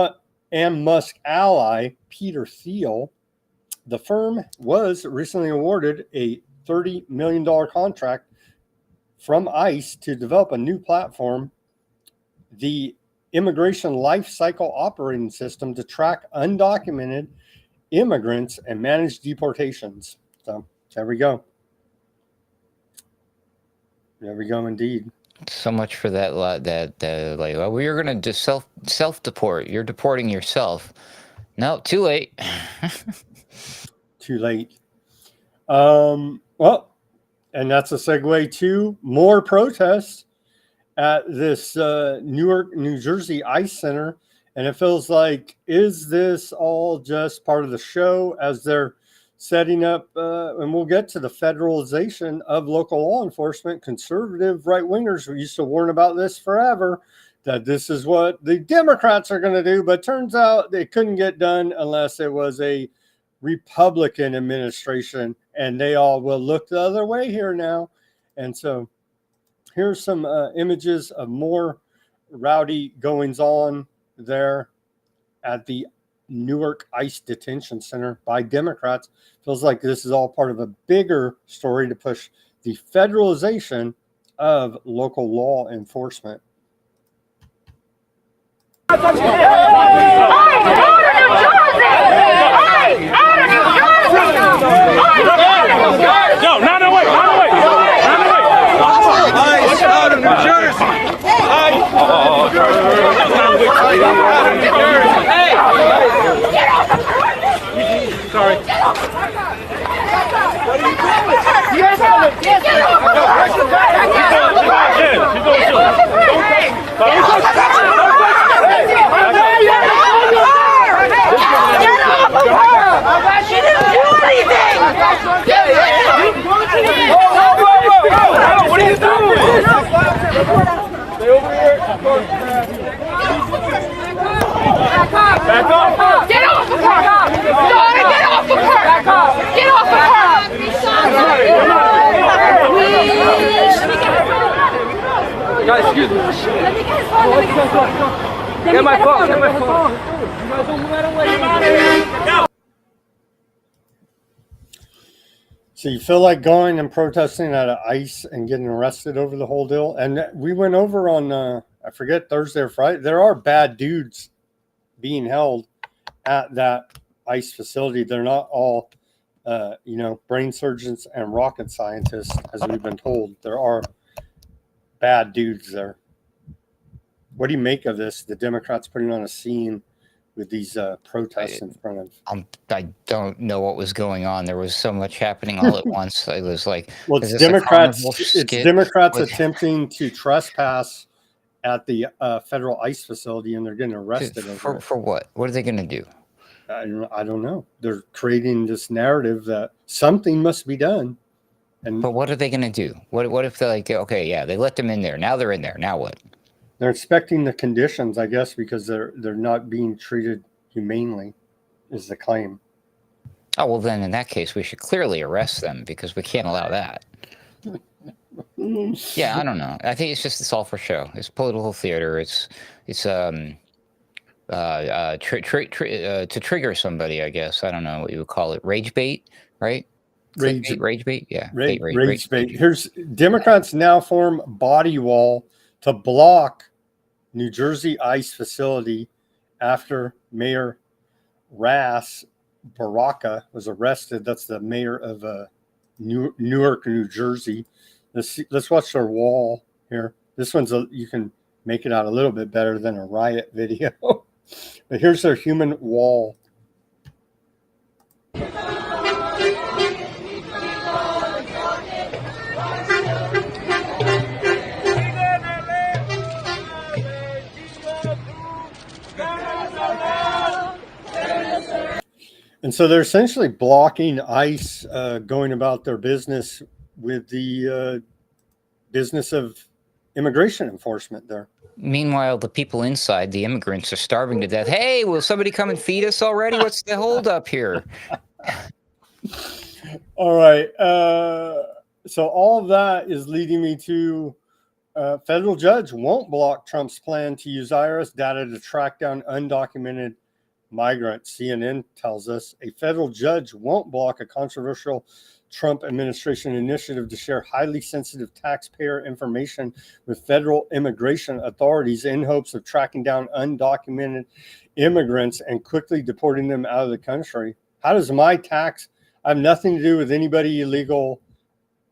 Musk ally Peter Thiel. The firm was recently awarded a $30 million contract from ICE to develop a new platform, the Immigration Life Cycle Operating System, to track undocumented immigrants and manage deportations. So there we go. There we go, indeed.
So much for that. Like, well, we are going to just self-deport. You're deporting yourself. No, too late.
Too late. Well, and that's a segue to more protests at this Newark, New Jersey ICE Center. And it feels like, is this all just part of the show as they're setting up, and we'll get to the federalization of local law enforcement. Conservative right-wingers used to warn about this forever, that this is what the Democrats are going to do, but turns out they couldn't get done unless it was a Republican administration, and they all will look the other way here now. And so here's some images of more rowdy goings on there at the Newark ICE Detention Center by Democrats. Feels like this is all part of a bigger story to push the federalization of local law enforcement.
No, not away, not away, not away. ICE out of New Jersey. ICE out of New Jersey. Hey! Sorry. What are you doing? What are you doing? Stay over here. Back up!
Get off the car! Daughter, get off the car! Get off the car!
Guys, excuse me.
Let me get his phone. Let me get his phone.
Get my phone. Get my phone. You guys don't move out of the way. Get out of here.
So you feel like going and protesting at ICE and getting arrested over the whole deal? And we went over on, I forget, Thursday or Friday. There are bad dudes being held at that ICE facility. They're not all, brain surgeons and rocket scientists, as we've been told. There are bad dudes there. What do you make of this? The Democrats putting on a scene with these protests in front of.
I don't know what was going on. There was so much happening all at once. It was like,
well, it's Democrats attempting to trespass at the federal ICE facility, and they're getting arrested
for what? What are they going to do?
I don't know. They're creating this narrative that something must be done.
But what are they going to do? What if they're like, okay, yeah, they let them in there. Now they're in there. Now what?
They're inspecting the conditions, I guess, because they're not being treated humanely, is the claim.
Oh, well, then in that case, we should clearly arrest them because we can't allow that. Yeah, I don't know. I think it's all for show. It's political theater. It's to trigger somebody, I guess. I don't know what you would call it. Rage bait, right? Rage bait? Yeah.
Rage bait. Here's Democrats now form body wall to block New Jersey ICE facility after Mayor Ras Baraka was arrested. That's the mayor of Newark, New Jersey. Let's watch their wall here. This one's you can make it out a little bit better than a riot video. But here's their human wall. And so they're essentially blocking ICE going about their business with the business of immigration enforcement there.
Meanwhile, the people inside, the immigrants, are starving to death. Hey, will somebody come and feed us already? What's the holdup here?
All right. So all of that is leading me to federal judge won't block Trump's plan to use IRS data to track down undocumented migrants. CNN tells us a federal judge won't block a controversial Trump administration initiative to share highly sensitive taxpayer information with federal immigration authorities in hopes of tracking down undocumented immigrants and quickly deporting them out of the country. How does my tax I have nothing to do with anybody illegal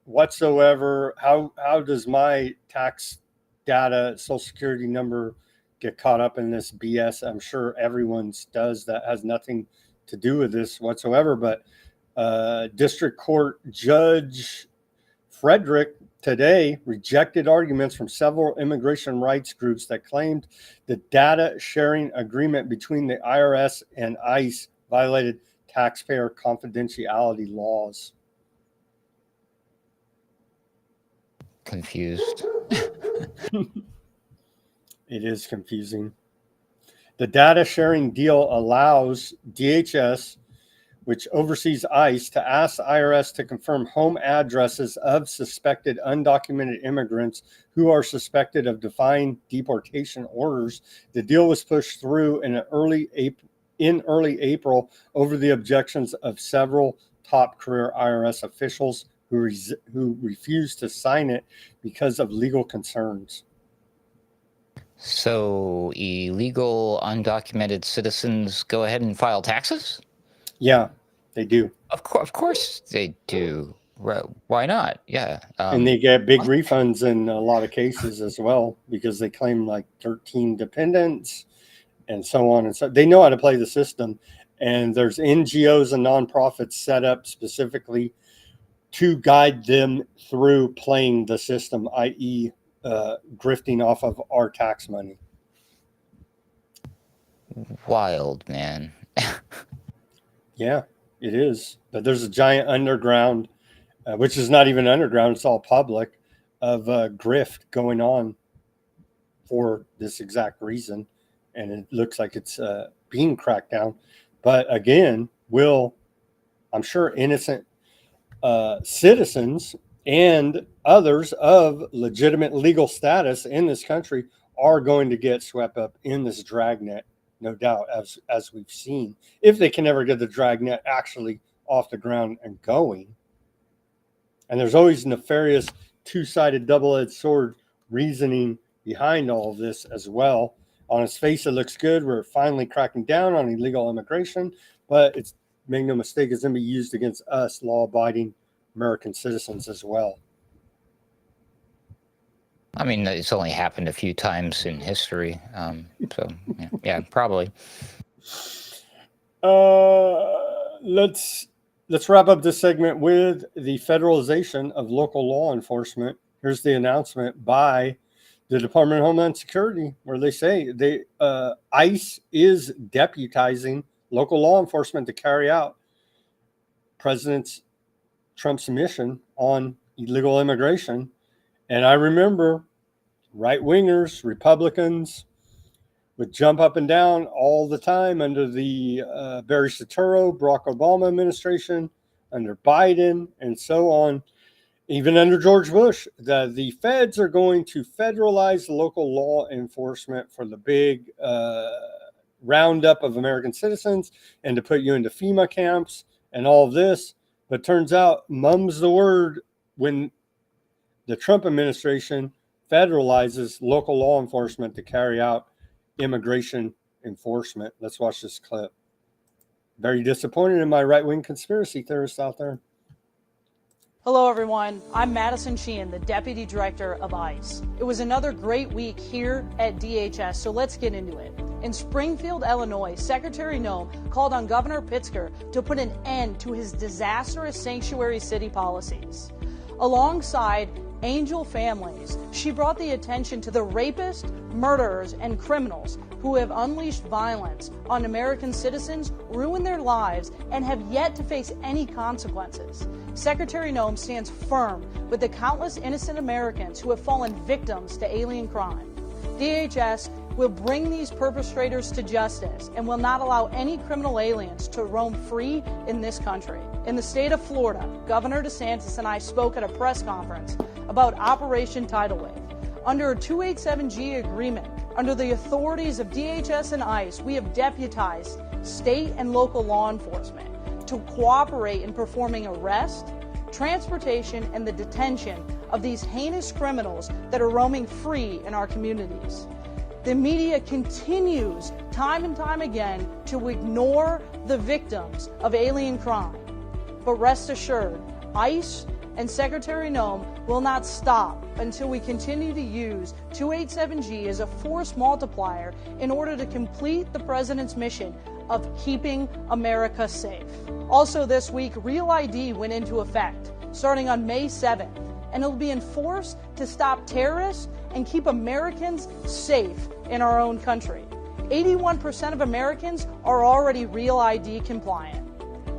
whatsoever? How does my tax data, social security number get caught up in this BS? I'm sure everyone's does. That has nothing to do with this whatsoever. But District Court Judge Frederick today rejected arguments from several immigration rights groups that claimed the data sharing agreement between the IRS and ICE violated taxpayer confidentiality laws.
Confused.
It is confusing. The data sharing deal allows DHS, which oversees ICE, to ask the IRS to confirm home addresses of suspected undocumented immigrants who are suspected of defying deportation orders. The deal was pushed through in early April over the objections of several top career IRS officials who refused to sign it because of legal concerns.
So illegal undocumented citizens go ahead and file taxes?
Yeah, they do.
Of course they do. Why not? Yeah.
And they get big refunds in a lot of cases as well because they claim like 13 dependents and so on and so. They know how to play the system. And there's NGOs and nonprofits set up specifically to guide them through playing the system, i.e., grifting off of our tax money.
Wild, man.
Yeah. It is. But there's a giant underground, which is not even underground, it's all public, of grift going on for this exact reason. And it looks like it's being cracked down. But again, I'm sure innocent citizens and others of legitimate legal status in this country are going to get swept up in this dragnet, no doubt, as we've seen, if they can ever get the dragnet actually off the ground and going. And there's always nefarious two-sided double-edged sword reasoning behind all of this as well. On its face, it looks good. We're finally cracking down on illegal immigration, but it's, make no mistake, it's going to be used against us, law-abiding American citizens as well.
I mean, it's only happened a few times in history. So, yeah, probably.
Let's wrap up this segment with the federalization of local law enforcement. Here's the announcement by the Department of Homeland Security, where they say ICE is deputizing local law enforcement to carry out President Trump's mission on illegal immigration. And I remember right-wingers, Republicans, would jump up and down all the time under the Barry Soetoro, Barack Obama administration, under Biden, and so on, even under George Bush, that the feds are going to federalize local law enforcement for the big roundup of American citizens and to put you into FEMA camps and all of this. But turns out, mum's the word when the Trump administration federalizes local law enforcement to carry out immigration enforcement. Let's watch this clip. Very disappointed in my right-wing conspiracy theorists out there.
Hello, everyone. I'm Madison Sheehan, the Deputy Director of ICE. It was another great week here at DHS, so let's get into it. In Springfield, Illinois, Secretary Noem called on Governor Pritzker to put an end to his disastrous sanctuary city policies. Alongside angel families, she brought the attention to the rapists, murderers, and criminals who have unleashed violence on American citizens, ruined their lives, and have yet to face any consequences. Secretary Noem stands firm with the countless innocent Americans who have fallen victims to alien crime. DHS will bring these perpetrators to justice and will not allow any criminal aliens to roam free in this country. In the state of Florida, Governor DeSantis and I spoke at a press conference about Operation Tidal Wave. Under a 287G agreement, under the authorities of DHS and ICE, we have deputized state and local law enforcement to cooperate in performing arrest, transportation, and the detention of these heinous criminals that are roaming free in our communities. The media continues time and time again to ignore the victims of alien crime. But rest assured, ICE and Secretary Noem will not stop until we continue to use 287G as a force multiplier in order to complete the president's mission of keeping America safe. Also this week, Real ID went into effect starting on May 7th, and it'll be enforced to stop terrorists and keep Americans safe in our own country. 81% of Americans are already Real ID compliant.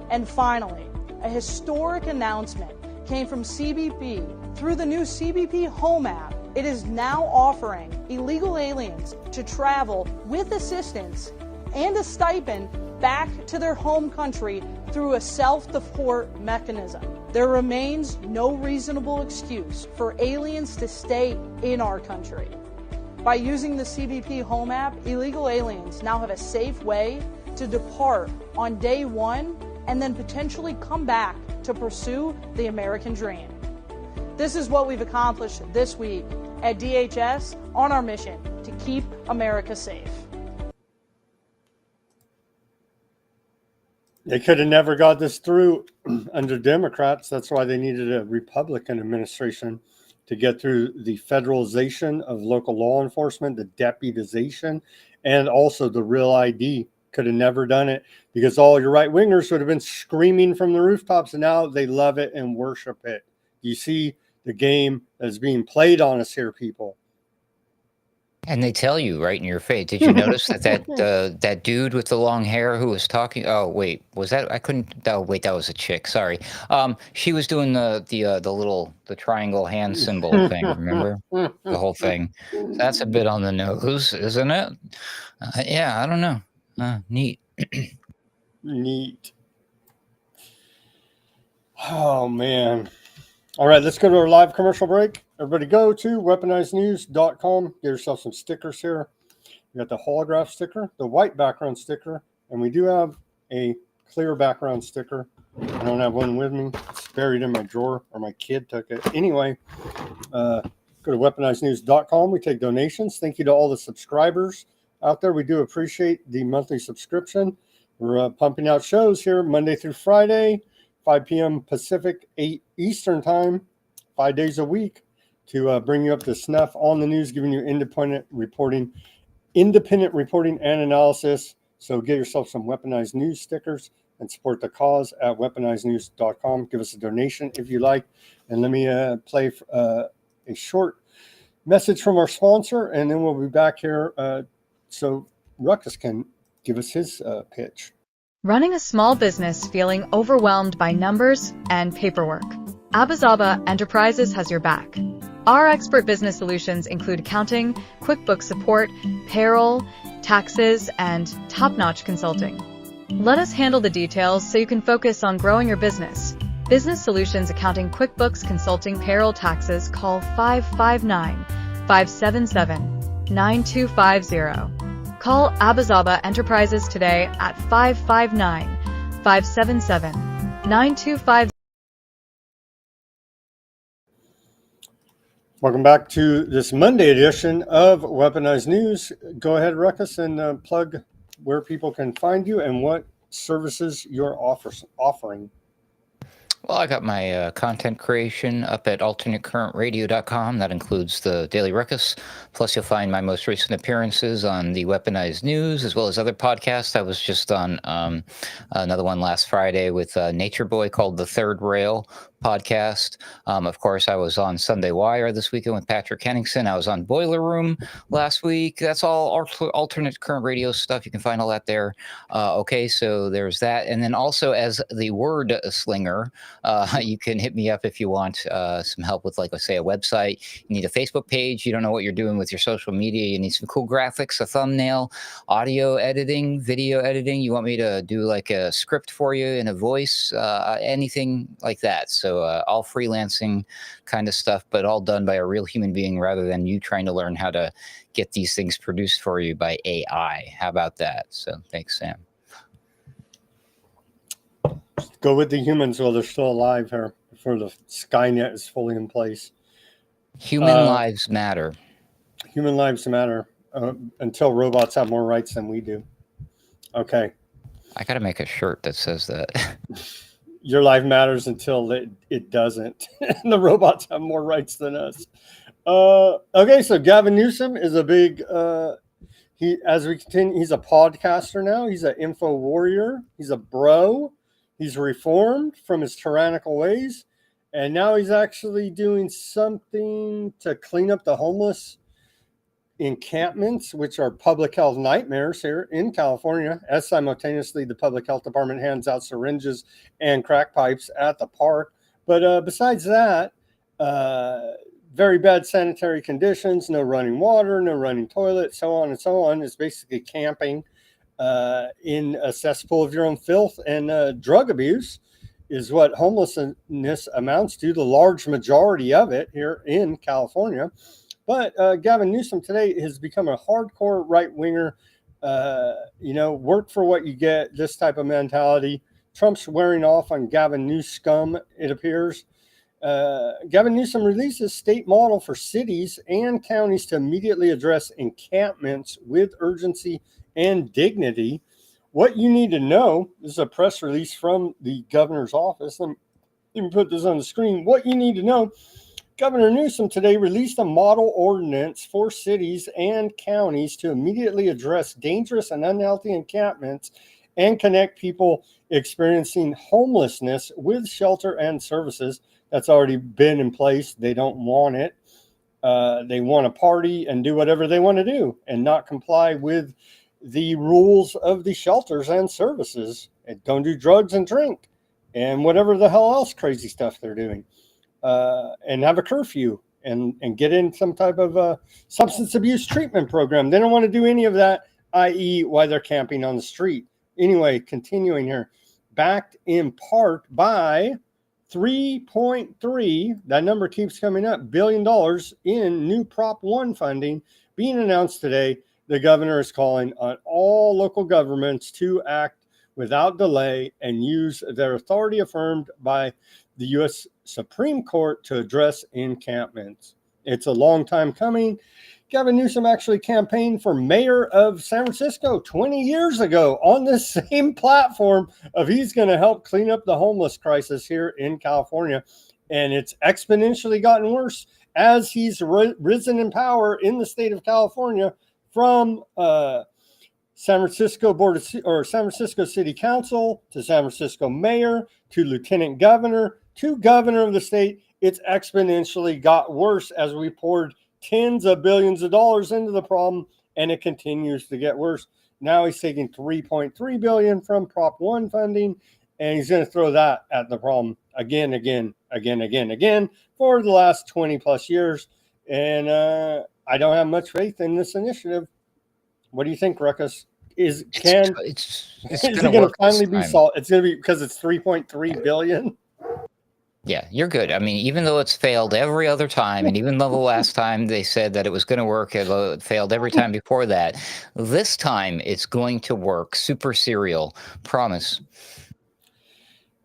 And finally, a historic announcement came from CBP. Through the new CBP Home app, it is now offering illegal aliens to travel with assistance and a stipend back to their home country through a self-deport mechanism. There remains no reasonable excuse for aliens to stay in our country. By using the CBP Home app, illegal aliens now have a safe way to depart on day one and then potentially come back to pursue the American dream. This is what we've accomplished this week at DHS on our mission to keep America safe.
They could have never got this through under Democrats. That's why they needed a Republican administration to get through the federalization of local law enforcement, the deputization, and also the Real ID. Could have never done it because all your right wingers would have been screaming from the rooftops, and now they love it and worship it. You see the game that's being played on us here, people.
And they tell you right in your face. Did you notice that dude with the long hair who was talking? Oh wait, was that? I couldn't. Oh wait, that was a chick. Sorry. She was doing the triangle hand symbol thing. Remember the whole thing? That's a bit on the nose, isn't it? Yeah, I don't know. Neat.
Neat. Oh man. All right, let's go to our live commercial break. Everybody go to weaponizednews.com. Get yourself some stickers here. We got the holograph sticker, the white background sticker, and we do have a clear background sticker. I don't have one with me. It's buried in my drawer, or my kid took it. Anyway, go to weaponizednews.com. We take donations. Thank you to all the subscribers out there. We do appreciate the monthly subscription. We're pumping out shows here Monday through Friday, 5 p.m. Pacific, 8 Eastern time, 5 days a week to bring you up to snuff on the news, giving you independent reporting and analysis. So get yourself some Weaponized News stickers and support the cause at weaponizednews.com. Give us a donation if you like. And let me play a short message from our sponsor, and then we'll be back here so Ruckus can give us his pitch.
Running a small business feeling overwhelmed by numbers and paperwork? Abazaba Enterprises has your back. Our expert business solutions include accounting, QuickBooks support, payroll, taxes, and top-notch consulting. Let us handle the details so you can focus on growing your business. Business Solutions Accounting, QuickBooks, Consulting, Payroll, Taxes. Call 559-577-9250. Call Abazaba Enterprises today at 559-577-9250.
Welcome back to this Monday edition of Weaponized News. Go ahead, Ruckus, and plug where people can find you and what services you're offering.
Well, I got my content creation up at alternatecurrentradio.com. That includes the Daily Ruckus. Plus, you'll find my most recent appearances on the Weaponized News, as well as other podcasts. I was just on another one last Friday with Nature Boy called The Third Rail podcast. Of course, I was on Sunday Wire this weekend with Patrick Henningsen. I was on Boiler Room last week. That's all alternate current radio stuff. You can find all that there. Okay, so there's that. And then also as the word slinger, you can hit me up if you want some help with, like, let's say, a website. You need a Facebook page. You don't know what you're doing with your social media. You need some cool graphics, a thumbnail, audio editing, video editing. You want me to do like a script for you in a voice, anything like that. So all freelancing kind of stuff, but all done by a real human being rather than you trying to learn how to get these things produced for you by AI. How about that? So thanks, Sam.
Go with the humans while they're still alive here before the Skynet is fully in place.
Human lives matter.
Human lives matter until robots have more rights than we do. Okay.
I got to make a shirt that says that.
Your life matters until it doesn't. And the robots have more rights than us. Okay, so Gavin Newsom is a big he's a podcaster now. He's an info warrior. He's a bro. He's reformed from his tyrannical ways. And now he's actually doing something to clean up the homeless encampments, which are public health nightmares here in California, as simultaneously the public health department hands out syringes and crack pipes at the park. But besides that, very bad sanitary conditions, no running water, no running toilet, so on and so on. It's basically camping in a cesspool of your own filth, and drug abuse is what homelessness amounts to, the large majority of it here in California. But Gavin Newsom today has become a hardcore right-winger, work for what you get, this type of mentality. Trump's wearing off on Gavin Newscum, it appears. Gavin Newsom released a state model for cities and counties to immediately address encampments with urgency and dignity. What you need to know, this is a press release from the governor's office. Let me put this on the screen. What you need to know. Governor Newsom today released a model ordinance for cities and counties to immediately address dangerous and unhealthy encampments and connect people experiencing homelessness with shelter and services. That's already been in place. They don't want it. They want to party and do whatever they want to do and not comply with the rules of the shelters and services, and don't do drugs and drink and whatever the hell else crazy stuff they're doing, and have a curfew and get in some type of substance abuse treatment program. They don't want to do any of that, i.e. why they're camping on the street. Anyway, continuing here, backed in part by 3.3, that number keeps coming up, $1 billion in new Prop 1 funding being announced today. The governor is calling on all local governments to act without delay and use their authority affirmed by the U.S. Supreme Court to address encampments. It's a long time coming. Gavin Newsom actually campaigned for mayor of San Francisco 20 years ago on this same platform of he's going to help clean up the homeless crisis here in California. And it's exponentially gotten worse as he's risen in power in the state of California, from San Francisco San Francisco City Council to San Francisco mayor to lieutenant governor to governor of the state. It's exponentially got worse as we poured tens of billions of dollars into the problem, and it continues to get worse. Now he's taking $3.3 billion from Prop 1 funding, and he's going to throw that at the problem again for the last 20 plus years. And I don't have much faith in this initiative. What do you think, Ruckus? Is it going to finally be solved? It's going to be because it's $3.3 billion.
Yeah, you're good. I mean, even though it's failed every other time, and even though the last time they said that it was going to work, it failed every time before that, this time it's going to work. Super serial. Promise.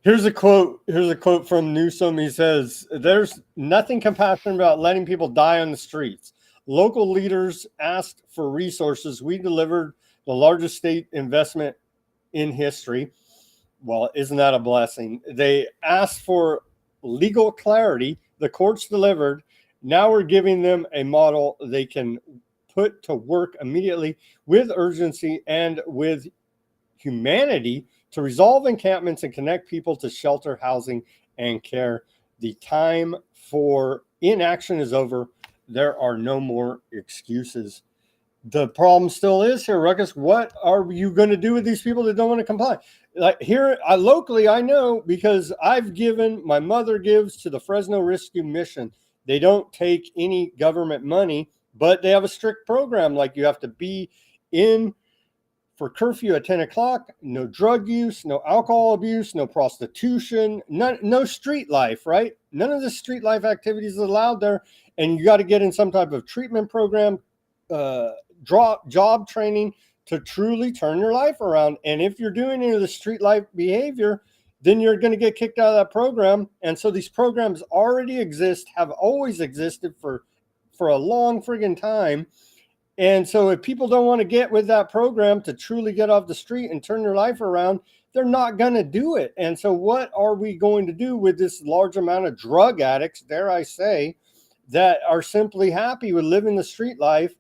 Here's a quote from Newsom. He says, "There's nothing compassionate about letting people die on the streets. Local leaders asked for resources. We delivered the largest state investment in history." Well, isn't that a blessing? They asked for legal clarity. The courts delivered. Now we're giving them a model they can put to work immediately with urgency and with humanity to resolve encampments and connect people to shelter, housing, and care. The time for inaction is over. There are no more excuses. The problem still is here, Ruckus. What are you going to do with these people that don't want to comply? Like here, locally, I know because my mother gives to the Fresno Rescue Mission. They don't take any government money, but they have a strict program. Like you have to be in for curfew at 10 o'clock, no drug use, no alcohol abuse, no prostitution, no street life, right? None of the street life activities is allowed there. And you got to get in some type of treatment program, job training to truly turn your life around. And if you're doing any of the street life behavior, then you're going to get kicked out of that program. And so these programs already exist, have always existed for a long friggin' time. And so if people don't want to get with that program to truly get off the street and turn their life around, they're not going to do it. And so what are we going to do with this large amount of drug addicts, dare I say, that are simply happy with living the street life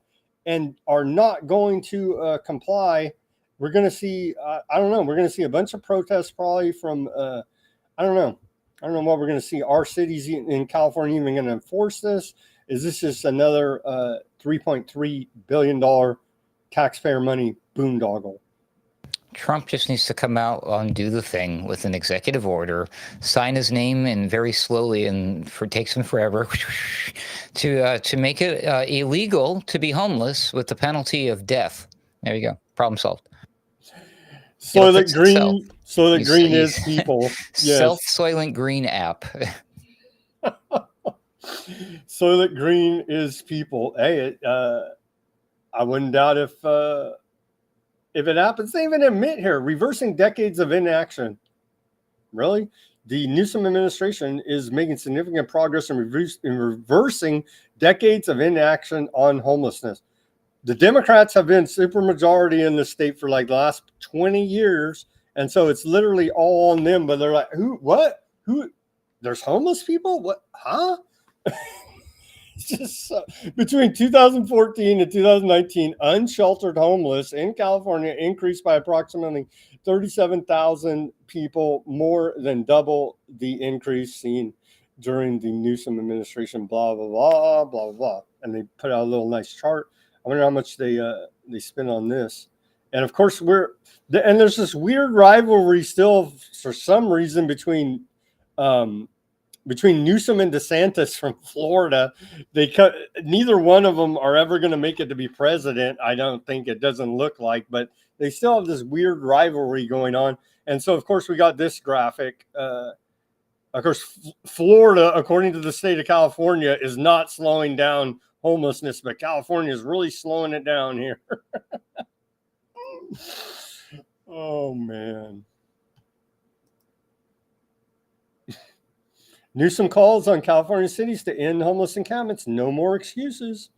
and are not going to comply? We're going to see, I don't know, we're going to see a bunch of protests probably from, I don't know what we're going to see. Our cities in California even going to enforce this? Is this just another $3.3 billion taxpayer money boondoggle?
Trump just needs to come out and do the thing with an executive order, sign his name, and very slowly, and takes him forever, to make it illegal to be homeless with the penalty of death. There you go. Problem solved.
Soylent Green is people. Yes.
Self-Soylent Green app.
Soylent Green is people. Hey, I wouldn't doubt if it happens. They even admit here, reversing decades of inaction. Really? The Newsom administration is making significant progress in reversing decades of inaction on homelessness. The Democrats have been supermajority in the state for like the last 20 years. And so it's literally all on them. But they're like, who? What? Who? There's homeless people? What? Huh? It's just between 2014 and 2019, unsheltered homeless in California increased by approximately 37,000 people, more than double the increase seen during the Newsom administration, blah, blah, blah, blah, blah, blah. And they put out a little nice chart. I wonder how much they spend on this. And of course, there's this weird rivalry still for some reason between Newsom and DeSantis from Florida. Neither one of them are ever going to make it to be president. I don't think. It doesn't look like, but they still have this weird rivalry going on. And so, of course, we got this graphic. Of course, Florida, according to the state of California, is not slowing down homelessness, but California is really slowing it down here. Oh, man. Newsom calls on California cities to end homeless encampments. No more excuses.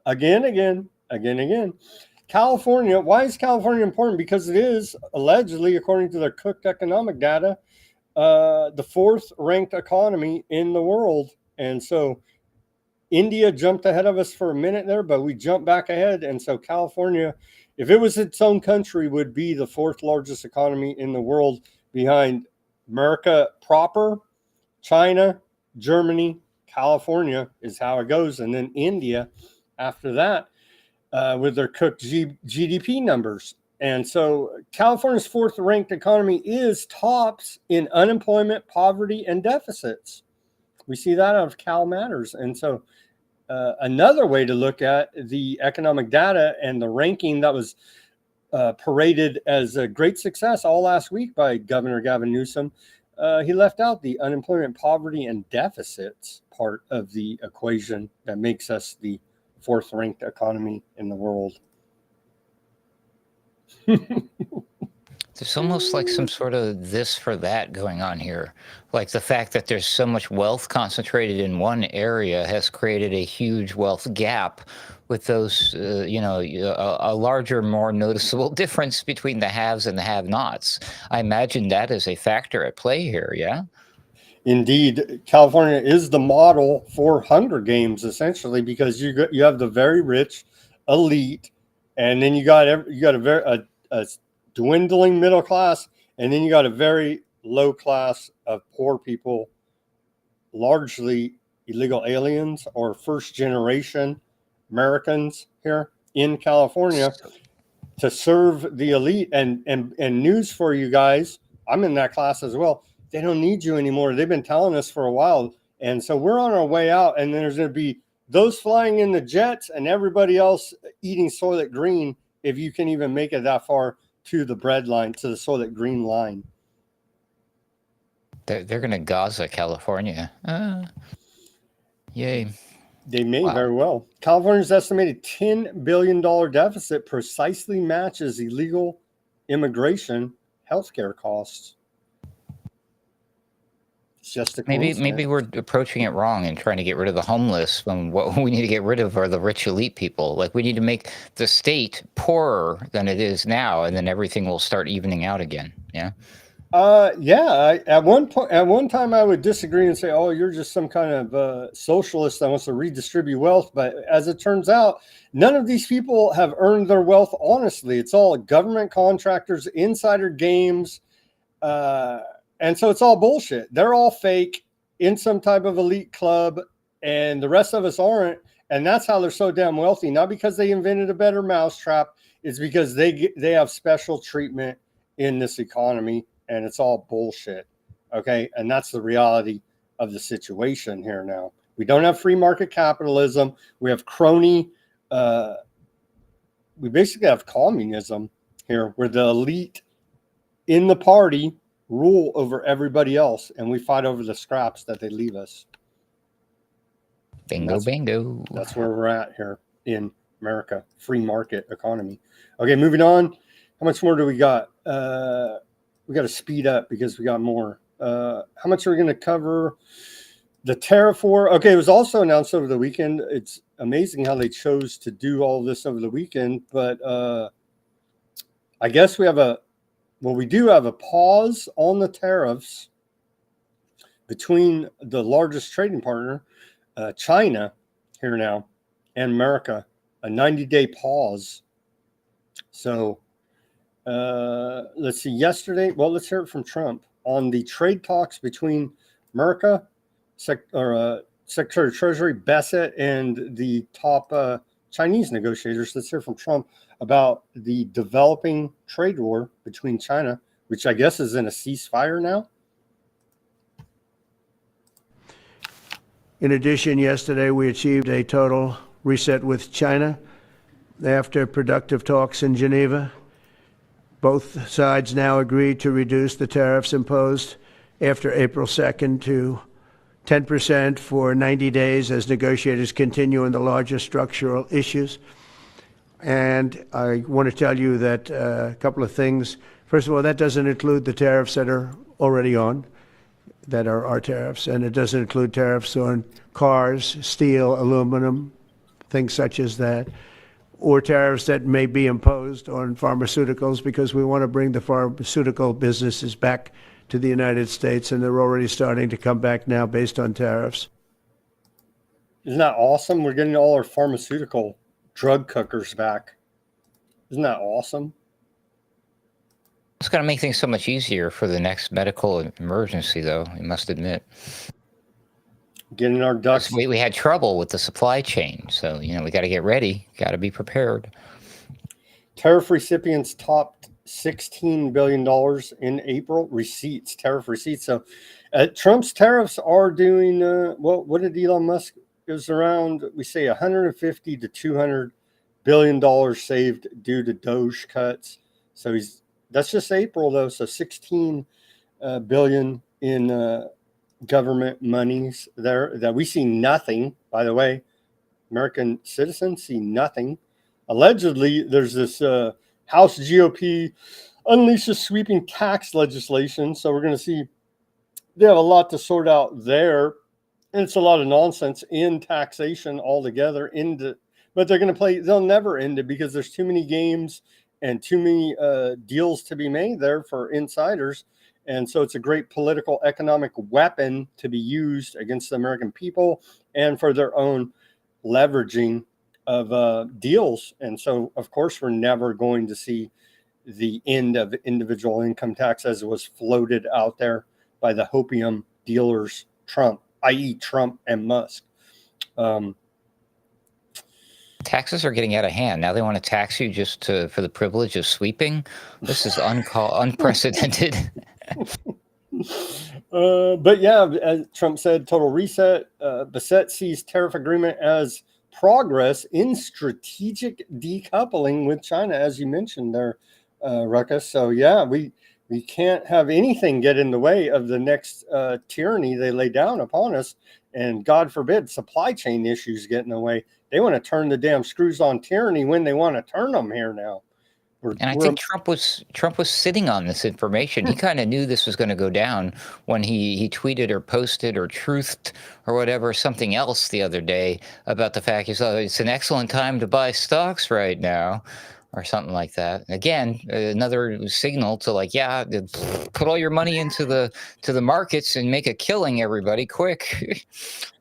Again. California, why is California important? Because it is allegedly, according to their cooked economic data, the 4th ranked economy in the world. And so India jumped ahead of us for a minute there, but we jumped back ahead. And so California, if it was its own country, would be the 4th largest economy in the world, behind America proper, China, Germany, California is how it goes. And then India after that with their cooked GDP numbers. And so California's 4th ranked economy is tops in unemployment, poverty, and deficits. We see that out of Cal Matters. And so another way to look at the economic data and the ranking that was paraded as a great success all last week by Governor Gavin Newsom, he left out the unemployment, poverty, and deficits part of the equation that makes us the 4th ranked economy in the world.
There's almost like some sort of this for that going on here. Like the fact that there's so much wealth concentrated in one area has created a huge wealth gap with those, a larger, more noticeable difference between the haves and the have-nots. I imagine that is a factor at play here, yeah?
Indeed, California is the model for Hunger Games, essentially, because you have the very rich elite, and then you got a dwindling middle class, and then you got a very low class of poor people, largely illegal aliens or first generation Americans here in California to serve the elite. And news for you guys, I'm in that class as well. They don't need you anymore. They've been telling us for a while. And so we're on our way out, and then there's going to be those flying in the jets and everybody else eating Soylent Green, if you can even make it that far to the bread line, to the Soylent Green line.
They're going to Gaza, California. Yay.
They may very well. California's estimated $10 billion deficit precisely matches illegal immigration healthcare costs. It's just a
maybe we're approaching it wrong and trying to get rid of the homeless when what we need to get rid of are the rich elite people. Like, we need to make the state poorer than it is now, and then everything will start evening out again. Yeah.
At one time I would disagree and say, oh, you're just some kind of socialist that wants to redistribute wealth. But as it turns out, none of these people have earned their wealth honestly. It's all government contractors, insider games. And so it's all bullshit. They're all fake in some type of elite club, and the rest of us aren't. And that's how they're so damn wealthy. Not because they invented a better mousetrap. It's because they have special treatment in this economy, and it's all bullshit. Okay. And that's the reality of the situation here now. We don't have free market capitalism. We have crony. We basically have communism here, where the elite in the party rule over everybody else, and we fight over the scraps that they leave us.
Bingo.
That's where we're at here in America. Free market economy. Okay, moving on. How much more do we got? We got to speed up because we got more. How much are we going to cover? The tariff war. Okay, it was also announced over the weekend. It's amazing how they chose to do all this over the weekend, but I guess we do have a pause on the tariffs between the largest trading partner, China, here now, and America. A 90-day pause. So let's see. Yesterday, let's hear it from Trump on the trade talks between America Secretary of Treasury Bassett and the top Chinese negotiators. Let's hear from Trump about the developing trade war between China, which I guess is in a ceasefire now.
In addition, yesterday we achieved a total reset with China after productive talks in Geneva. Both sides now agreed to reduce the tariffs imposed after April 2nd to 10% for 90 days as negotiators continue on the larger structural issues. And I want to tell you that a couple of things. First of all, that doesn't include the tariffs that are already on, that are our tariffs, and it doesn't include tariffs on cars, steel, aluminum, things such as that, or tariffs that may be imposed on pharmaceuticals, because we want to bring the pharmaceutical businesses back to the United States, and they're already starting to come back now based on tariffs.
Isn't that awesome? We're getting all our pharmaceutical drug cookers back. Isn't that awesome?
It's going to make things so much easier for the next medical emergency, though, you must admit.
Getting our ducks.
We had trouble with the supply chain, so, you know, we got to get ready, got to be prepared.
Tariff recipients topped $16 billion in April. Tariff receipts. So Trump's tariffs are doing, what did Elon Musk? It was around, we say, $150 to $200 billion saved due to DOGE cuts. So that's just April, though. So $16 billion in government monies there that we see nothing. By the way, American citizens see nothing. Allegedly, there's this House GOP unleashes sweeping tax legislation. So we're going to see they have a lot to sort out there. And it's a lot of nonsense in taxation altogether. But they're going to play. They'll never end it because there's too many games and too many deals to be made there for insiders. And so it's a great political economic weapon to be used against the American people and for their own leveraging of deals. And so, of course, we're never going to see the end of individual income tax as it was floated out there by the hopium dealers, Trump, i.e. Trump and Musk.
Taxes are getting out of hand. Now they want to tax you just for the privilege of sweeping. This is unprecedented.
But yeah, as Trump said, total reset. Bassett sees tariff agreement as progress in strategic decoupling with China, as you mentioned there, Ruckus. So yeah, we can't have anything get in the way of the next tyranny they lay down upon us. And God forbid supply chain issues get in the way. They want to turn the damn screws on tyranny when they want to turn them here now.
And I think Trump was sitting on this information. He kind of knew this was going to go down when he tweeted or posted or truthed or whatever, something else the other day about the fact it's an excellent time to buy stocks right now or something like that. Again, another signal to put all your money into the markets and make a killing, everybody, quick.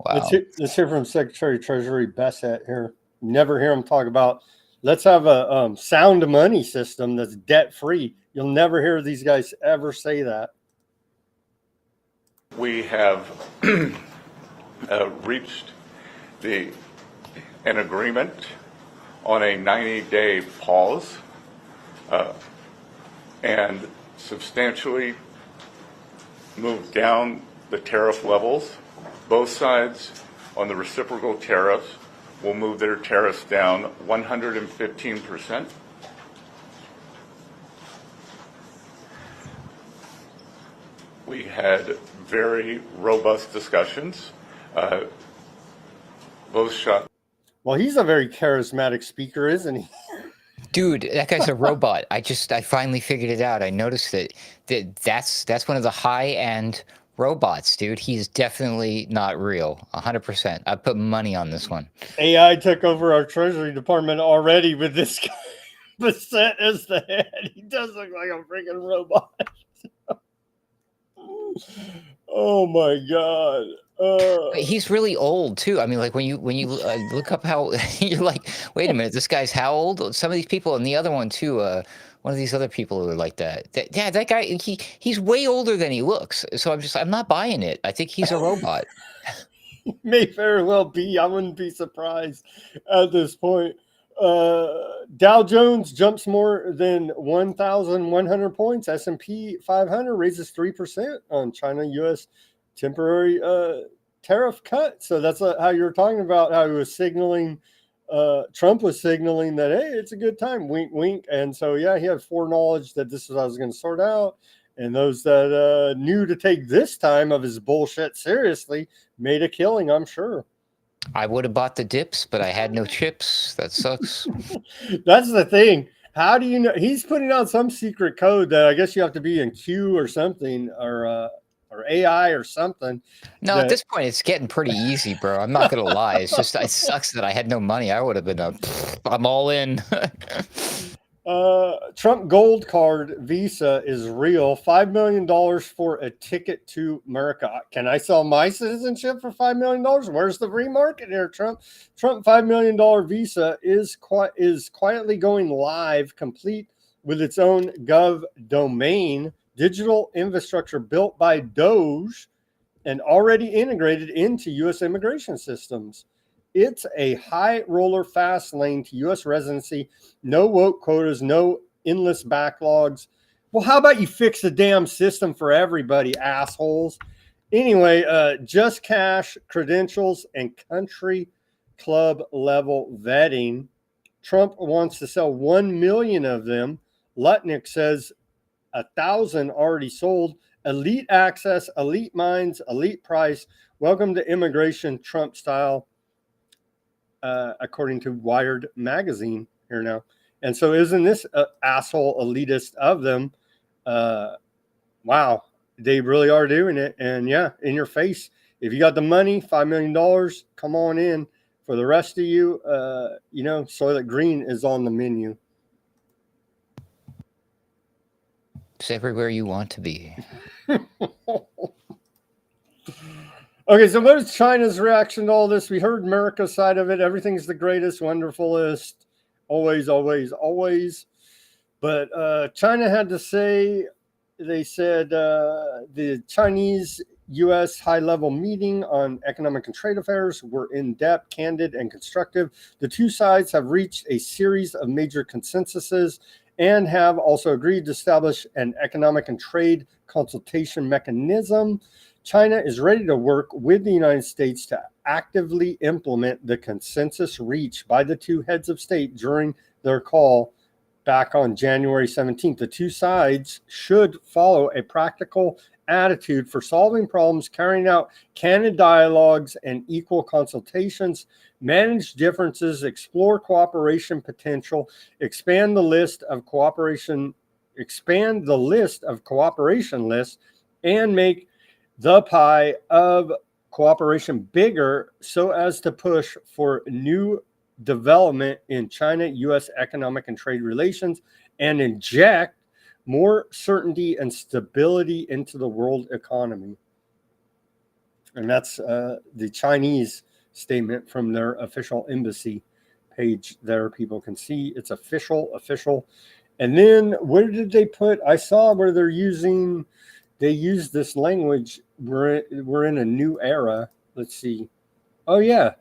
Wow.
Let's hear from Secretary of Treasury Bassett here. Never hear him talk about let's have a sound money system that's debt-free. You'll never hear these guys ever say that.
We have reached an agreement on a 90-day pause and substantially moved down the tariff levels. Both sides on the reciprocal tariffs will move their tariffs down 115%. We had very robust discussions. Both shot.
Well, he's a very charismatic speaker, isn't he?
Dude, that guy's a robot. I finally figured it out. I noticed that's one of the high-end robots, dude. He's definitely not real. 100%. I put money on this one.
AI took over our Treasury Department already with this guy Bassett as the head. He does look like a freaking robot. Oh my God.
But he's really old too. I mean, like when you look up how you're like, wait a minute, this guy's how old? Some of these people, and the other one too. One of these other people who are like that. Yeah, that guy. He's way older than he looks. So I'm not buying it. I think he's a robot.
May very well be. I wouldn't be surprised at this point. Dow Jones jumps more than 1,100 points. S&P 500 raises 3% on China-U.S. temporary tariff cut. So that's how you're talking about how he was signaling. Trump was signaling that, hey, it's a good time, wink, wink. And so, yeah, he had foreknowledge that this is how I was going to sort out. And those that knew to take this time of his bullshit seriously made a killing, I'm sure.
I would have bought the dips, but I had no chips. That sucks.
That's the thing. How do you know? He's putting out some secret code that I guess you have to be in Q or something, or AI or something.
No, at this point, it's getting pretty easy, bro. I'm not gonna lie. It's just it sucks that I had no money. I would have been I'm all in.
Trump Gold Card Visa is real. $5 million for a ticket to America. Can I sell my citizenship for $5 million? Where's the free market here, Trump? Trump $5 million Visa is quietly going live, complete with its own gov domain, digital infrastructure built by DOGE and already integrated into U.S. immigration systems. It's a high roller fast lane to U.S. residency. No woke quotas, no endless backlogs. Well, how about you fix the damn system for everybody, assholes? Anyway, just cash, credentials, and country club level vetting. Trump wants to sell 1 million of them. Lutnick says 1,000 already sold. Elite access, elite minds, elite price. Welcome to immigration, Trump style. According to Wired magazine here now. And so isn't this asshole elitist of them? Wow, they really are doing it. And yeah, in your face. If you got the money, $5 million, come on in. For the rest of you, Soylent Green is on the menu.
It's everywhere you want to be.
Okay, so what is China's reaction to all this? We heard America's side of it. Everything's the greatest, wonderfulest, always, always, always. But China had to say, they said the Chinese-U.S. high-level meeting on economic and trade affairs were in-depth, candid, and constructive. The two sides have reached a series of major consensuses and have also agreed to establish an economic and trade consultation mechanism. China is ready to work with the United States to actively implement the consensus reached by the two heads of state during their call back on January 17th. The two sides should follow a practical attitude for solving problems, carrying out candid dialogues and equal consultations, manage differences, explore cooperation potential, expand the list of cooperation lists, and make the pie of cooperation bigger so as to push for new development in China-U.S. economic and trade relations and inject more certainty and stability into the world economy. And that's the Chinese statement from their official embassy page there. People can see it's official. And then where did they put? I saw where they use this language. We're in a new era. Let's see. Oh, yeah.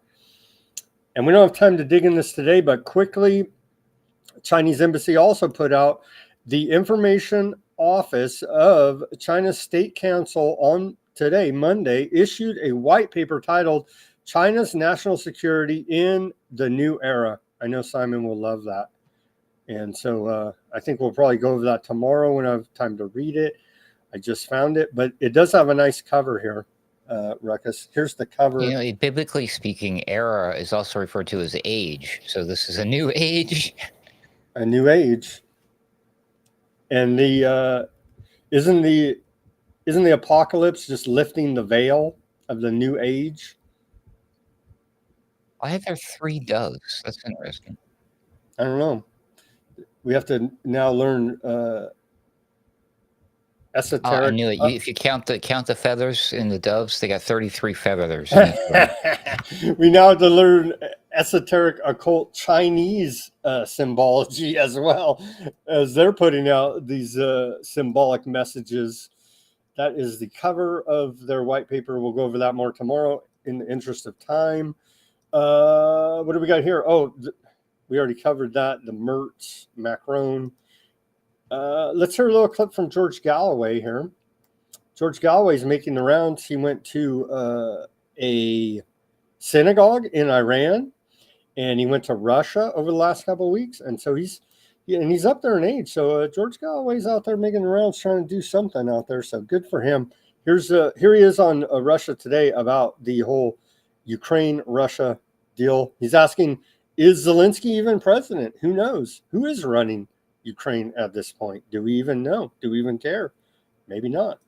And we don't have time to dig in this today, but quickly, Chinese embassy also put out the information office of China's State Council on today, Monday, issued a white paper titled China's National Security in the New Era. I know Simon will love that. And so I think we'll probably go over that tomorrow when I have time to read it. I just found it, but it does have a nice cover here, Ruckus. Here's the cover.
You know, biblically speaking, era is also referred to as age. So this is a new age.
A new age. And isn't the apocalypse just lifting the veil of the new age?
Why are there 3 doves? That's interesting.
I don't know. We have to now learn esoteric.
I knew it. If you count the feathers in the doves, they got 33 feathers. In each one.
We now have to learn esoteric occult Chinese symbology as well, as they're putting out these symbolic messages. That is the cover of their white paper. We'll go over that more tomorrow in the interest of time. What do we got here? Oh, we already covered that. The Mertz, Macron. Let's hear a little clip from George Galloway here. George Galloway's making the rounds. He went to a synagogue in Iran, and he went to Russia over the last couple of weeks. And so he's up there in age. So George Galloway's out there making the rounds, trying to do something out there. So good for him. Here he is on Russia Today about the whole Ukraine-Russia deal. He's asking, is Zelensky even president? Who knows? Who is running Ukraine at this point? Do we even know? Do we even care? Maybe not.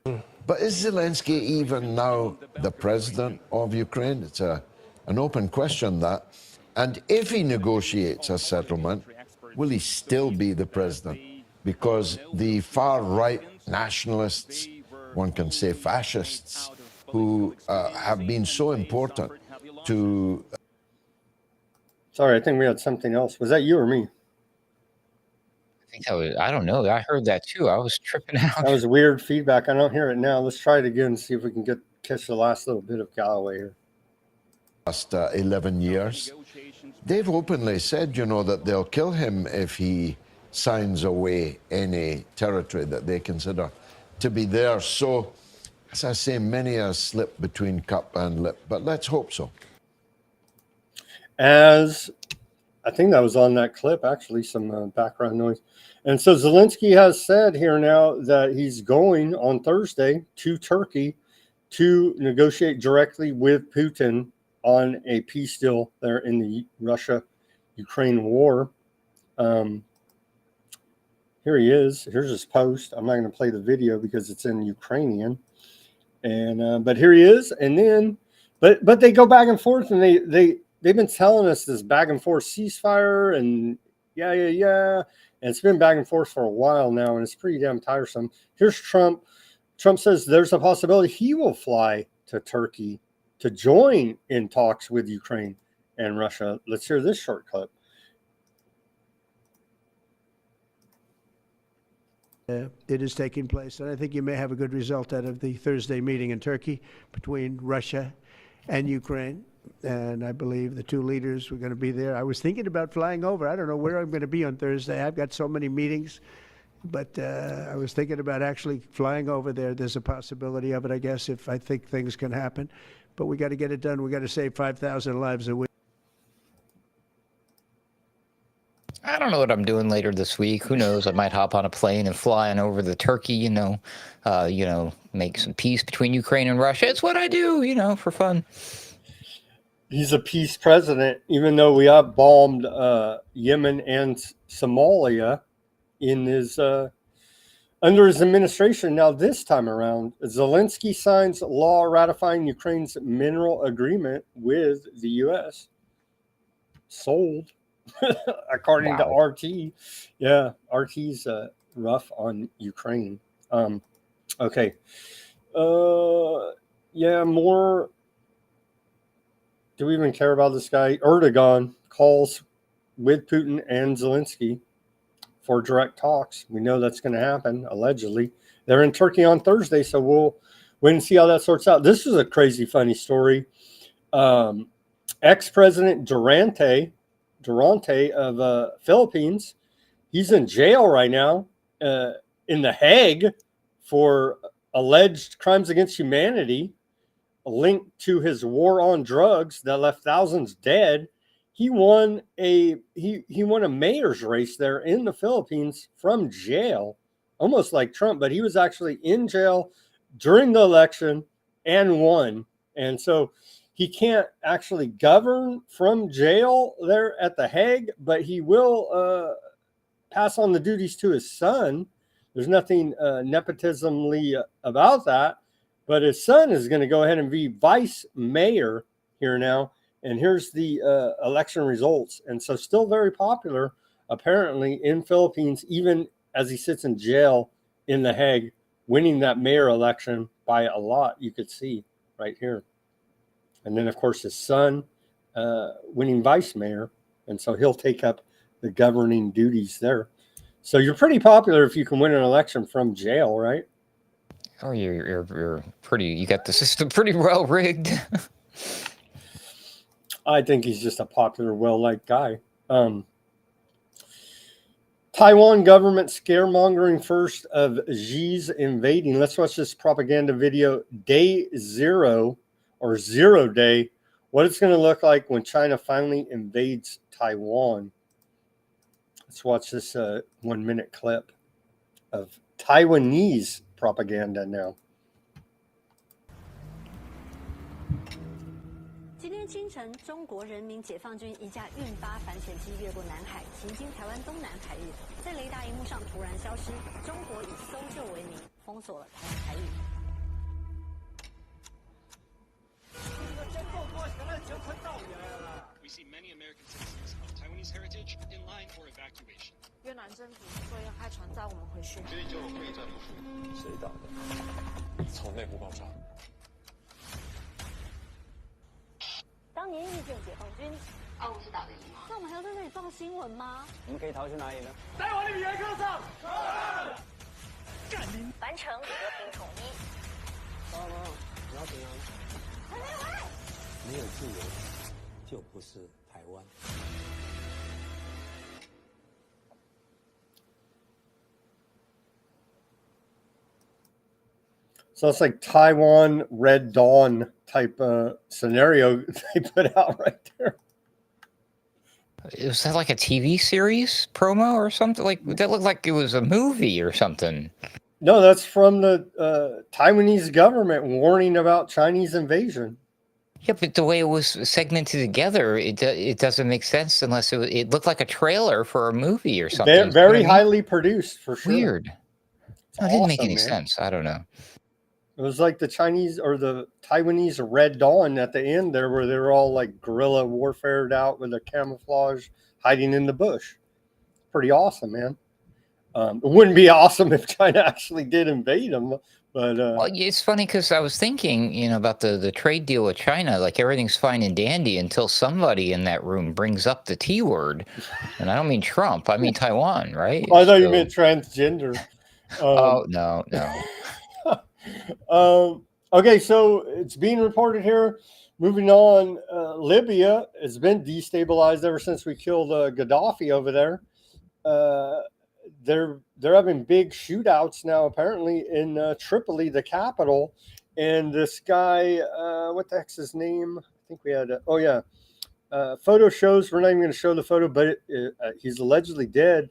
But is Zelensky even now the president of Ukraine? It's an open question, that. And if he negotiates a settlement, will he still be the president? Because the far-right nationalists, one can say fascists, who have been so important to...
Sorry, I think we had something else. Was that you or me?
I think that was, I don't know. I heard that too. I was tripping out.
That was weird feedback. I don't hear it now. Let's try it again and see if we can catch the last little bit of Galloway here.
Last 11 years. They've openly said, you know, that they'll kill him if he signs away any territory that they consider to be theirs. So, as I say, many a slip between cup and lip, but let's hope so.
As I think that was on that clip, actually, some background noise. And so Zelensky has said here now that he's going on Thursday to Turkey to negotiate directly with Putin on a peace deal there in the Russia-Ukraine war. Here he is. Here's his post. I'm not going to play the video because it's in Ukrainian. And but here he is. And then, but they go back and forth, and they've been telling us this back and forth ceasefire, and yeah. And it's been back and forth for a while now, and it's pretty damn tiresome. Here's Trump. Trump says there's a possibility he will fly to Turkey to join in talks with Ukraine and Russia. Let's hear this short clip.
It is taking place, and I think you may have a good result out of the Thursday meeting in Turkey between Russia and Ukraine. And I believe the two leaders were going to be there. I was thinking about flying over. I don't know where I'm going to be on Thursday. I've got so many meetings. But I was thinking about actually flying over there. There's a possibility of it, I guess, if I think things can happen. But we got to get it done. We got to save 5,000 lives a week.
I don't know what I'm doing later this week. Who knows? I might hop on a plane and fly on over to Turkey, make some peace between Ukraine and Russia. It's what I do, for fun.
He's a peace president, even though we have bombed Yemen and Somalia in his under his administration. Now, this time around, Zelensky signs law ratifying Ukraine's mineral agreement with the U.S. Sold, according to RT. Yeah, RT's rough on Ukraine. Okay. More. Do we even care about this guy? Erdogan calls with Putin and Zelensky for direct talks. We know that's going to happen, allegedly. They're in Turkey on Thursday, so we'll wait and see how that sorts out. This is a crazy, funny story. Ex-President Durante of Philippines, he's in jail right now in The Hague for alleged crimes against humanity linked to his war on drugs that left thousands dead. He won a mayor's race there in the Philippines from jail, almost like Trump, but he was actually in jail during the election and won. And so he can't actually govern from jail there at The Hague, but he will pass on the duties to his son. There's nothing nepotismly about that. But his son is going to go ahead and be vice mayor here now. And here's the election results. And so still very popular, apparently, in Philippines, even as he sits in jail in The Hague, winning that mayor election by a lot. You could see right here. And then, of course, his son winning vice mayor. And so he'll take up the governing duties there. So you're pretty popular if you can win an election from jail, right?
Oh, you're pretty. You got the system pretty well rigged.
I think he's just a popular, well-liked guy. Taiwan government scaremongering first of Xi's invading. Let's watch this propaganda video. Day 0 or 0 day. What it's going to look like when China finally invades Taiwan. Let's watch this 1 minute clip of Taiwanese propaganda now.
今天清晨，中国人民解放军一架运8反潜机越过南海，行经台湾东南海域，在雷达荧幕上突然消失。中国以搜救为名，封锁了台湾海域。
We see many American citizens of Taiwanese heritage in line for evacuation.
越南政府说要派船载我们回去。
这就会战部署，谁打的？从内部爆炸。
当年遇见解放军，俄罗斯打的赢吗？那我们还要在这里报新闻吗？
我们可以逃去哪里呢？
在我的语言课上。完成和平统一。
爸妈，你要怎样？没有自由，就不是台湾。
So it's like Taiwan Red Dawn type scenario they put out right there.
Was that like a TV series promo or something? Like that looked like it was a movie or something.
No, that's from the Taiwanese government warning about Chinese invasion.
Yeah, but the way it was segmented together, it doesn't make sense unless it looked like a trailer for a movie or something.
Very highly produced, for sure.
Weird. No, it didn't make any sense. I don't know.
It was like the Chinese or the Taiwanese Red Dawn at the end there, where they were all like guerrilla warfared out with a camouflage hiding in the bush. Pretty awesome, man. It wouldn't be awesome if China actually did invade them, but
well, it's funny because I was thinking, about the trade deal with China. Like everything's fine and dandy until somebody in that room brings up the T word, and I don't mean Trump. I mean Taiwan, right?
I thought you meant transgender.
Oh no.
Okay, so it's being reported here. Moving on, Libya has been destabilized ever since we killed Gaddafi over there. They're having big shootouts now, apparently in Tripoli, the capital. And this guy, what the heck's his name? I think we had. Photo shows. We're not even going to show the photo, but he's allegedly dead.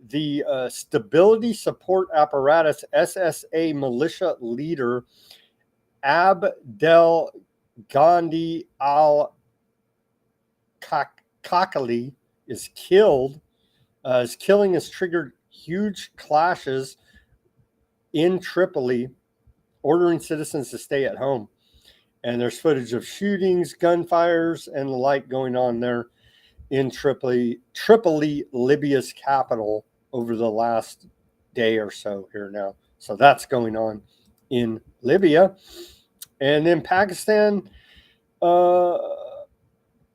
The Stability Support Apparatus SSA militia leader Abdel Gandhi al-Kakali is killed. His killing has triggered huge clashes in Tripoli, ordering citizens to stay at home. And there's footage of shootings, gunfires, and the like going on there in Tripoli, Libya's capital, over the last day or so here now. So that's going on in Libya. And then Pakistan,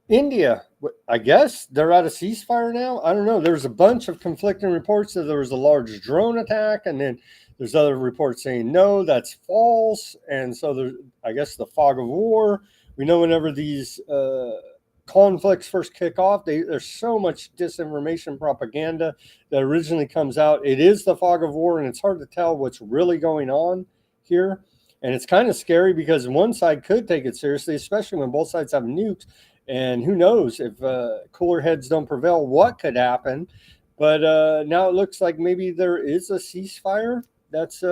India, I guess they're at a ceasefire now. I don't know. There's a bunch of conflicting reports that there was a large drone attack, and then there's other reports saying, no, that's false. And so there's, I guess, the fog of war. We know whenever these conflicts first kick off, there's so much disinformation propaganda that originally comes out. It is the fog of war, and it's hard to tell what's really going on here. And it's kind of scary because one side could take it seriously, especially when both sides have nukes. And who knows if cooler heads don't prevail, what could happen. But now it looks like maybe there is a ceasefire that's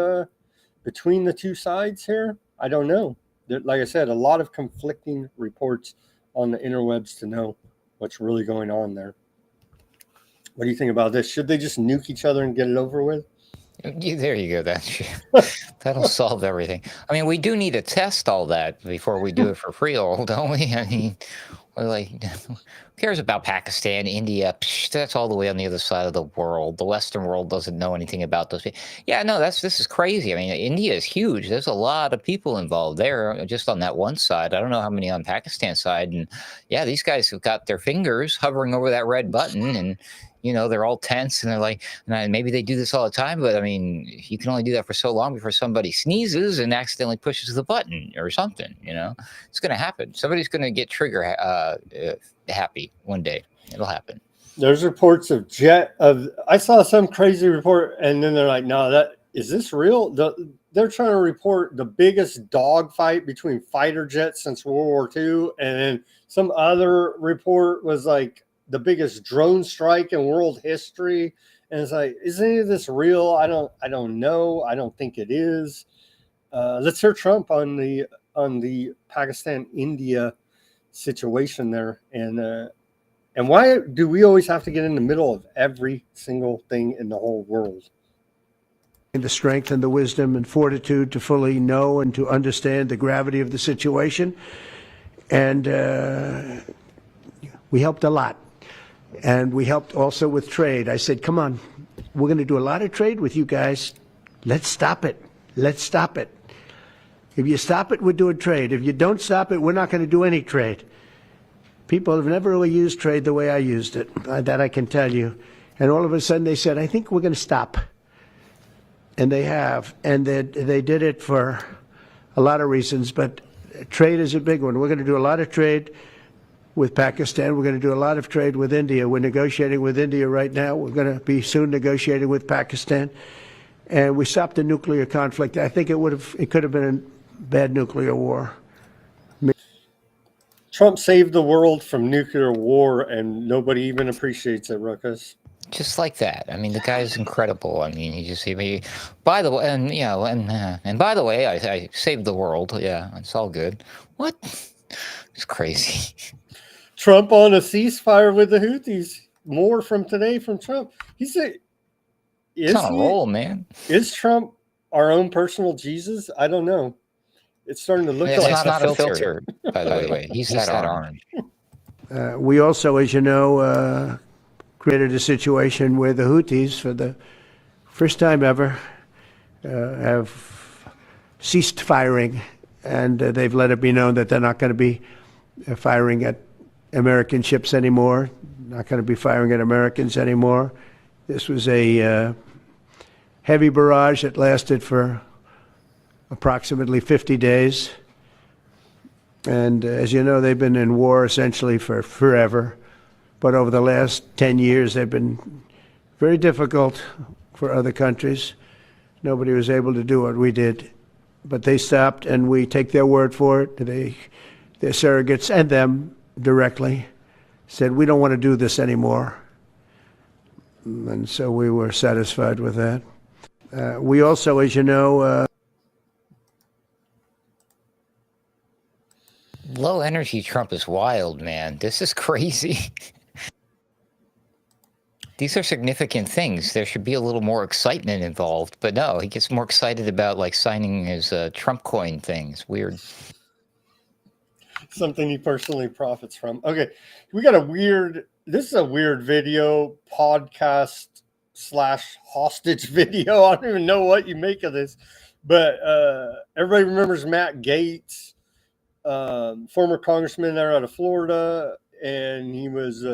between the two sides here. I don't know. Like I said, a lot of conflicting reports on the interwebs to know what's really going on there. What do you think about this? Should they just nuke each other and get it over with?
There you go. That'll solve everything. I mean, we do need to test all that before we do it for real, don't we? I mean, Or like, who cares about Pakistan, India? Psh, that's all the way on the other side of the world. The Western world doesn't know anything about those people. Yeah, no, this is crazy. I mean, India is huge. There's a lot of people involved there, just on that one side. I don't know how many on Pakistan side. And yeah, these guys have got their fingers hovering over that red button, and they're all tense, and they're like, maybe they do this all the time, but I mean, you can only do that for so long before somebody sneezes and accidentally pushes the button or something. It's going to happen. Somebody's going to get trigger happy one day. It'll happen.
There's reports of I saw some crazy report, and then they're like, no, is this real? They're trying to report the biggest dogfight between fighter jets since World War II, and then some other report was like the biggest drone strike in world history. And it's like, is any of this real? I don't know. I don't think it is. Let's hear Trump on the Pakistan-India situation there. And why do we always have to get in the middle of every single thing in the whole world?
The strength and the wisdom and fortitude to fully know and to understand the gravity of the situation. And we helped a lot. And we helped also with trade. I said, come on, we're going to do a lot of trade with you guys. Let's stop it. Let's stop it. If you stop it, we're doing trade. If you don't stop it, we're not going to do any trade. People have never really used trade the way I used it. That I can tell you. And all of a sudden they said, I think we're going to stop. And they have. And they did it for a lot of reasons. But trade is a big one. We're going to do a lot of trade with Pakistan. We're going to do a lot of trade with India. We're negotiating with India right now. We're going to be soon negotiating with Pakistan. And we stopped the nuclear conflict. I think it could have been a bad nuclear war.
Trump saved the world from nuclear war, and nobody even appreciates it, Ruckus.
Just like that. I mean, the guy is incredible. I mean, by the way, and by the way, I saved the world. Yeah, it's all good. What? It's crazy.
Trump on a ceasefire with the Houthis. More from today from Trump. He said,
"It's on a roll, man."
Is Trump our own personal Jesus? I don't know. It's starting to look like
it's not a filter. By the way, he's that orange.
We also, as you know, created a situation where the Houthis, for the first time ever, have ceased firing, and they've let it be known that they're not going to be firing at American ships anymore, not going to be firing at Americans anymore. This was a heavy barrage that lasted for approximately 50 days. And as you know, they've been in war essentially for forever. But over the last 10 years, they've been very difficult for other countries. Nobody was able to do what we did. But they stopped, and we take their word for it. Their surrogates and them directly said, we don't want to do this anymore. And so we were satisfied with that. We also, as you know,
low energy Trump is wild, man. This is crazy. These are significant things. There should be a little more excitement involved, but no, he gets more excited about like signing his Trump coin things. Weird.
Something he personally profits from. Okay, we got this is a weird video podcast / hostage video. I don't even know what you make of this, but everybody remembers Matt Gaetz, former congressman there out of Florida, and he was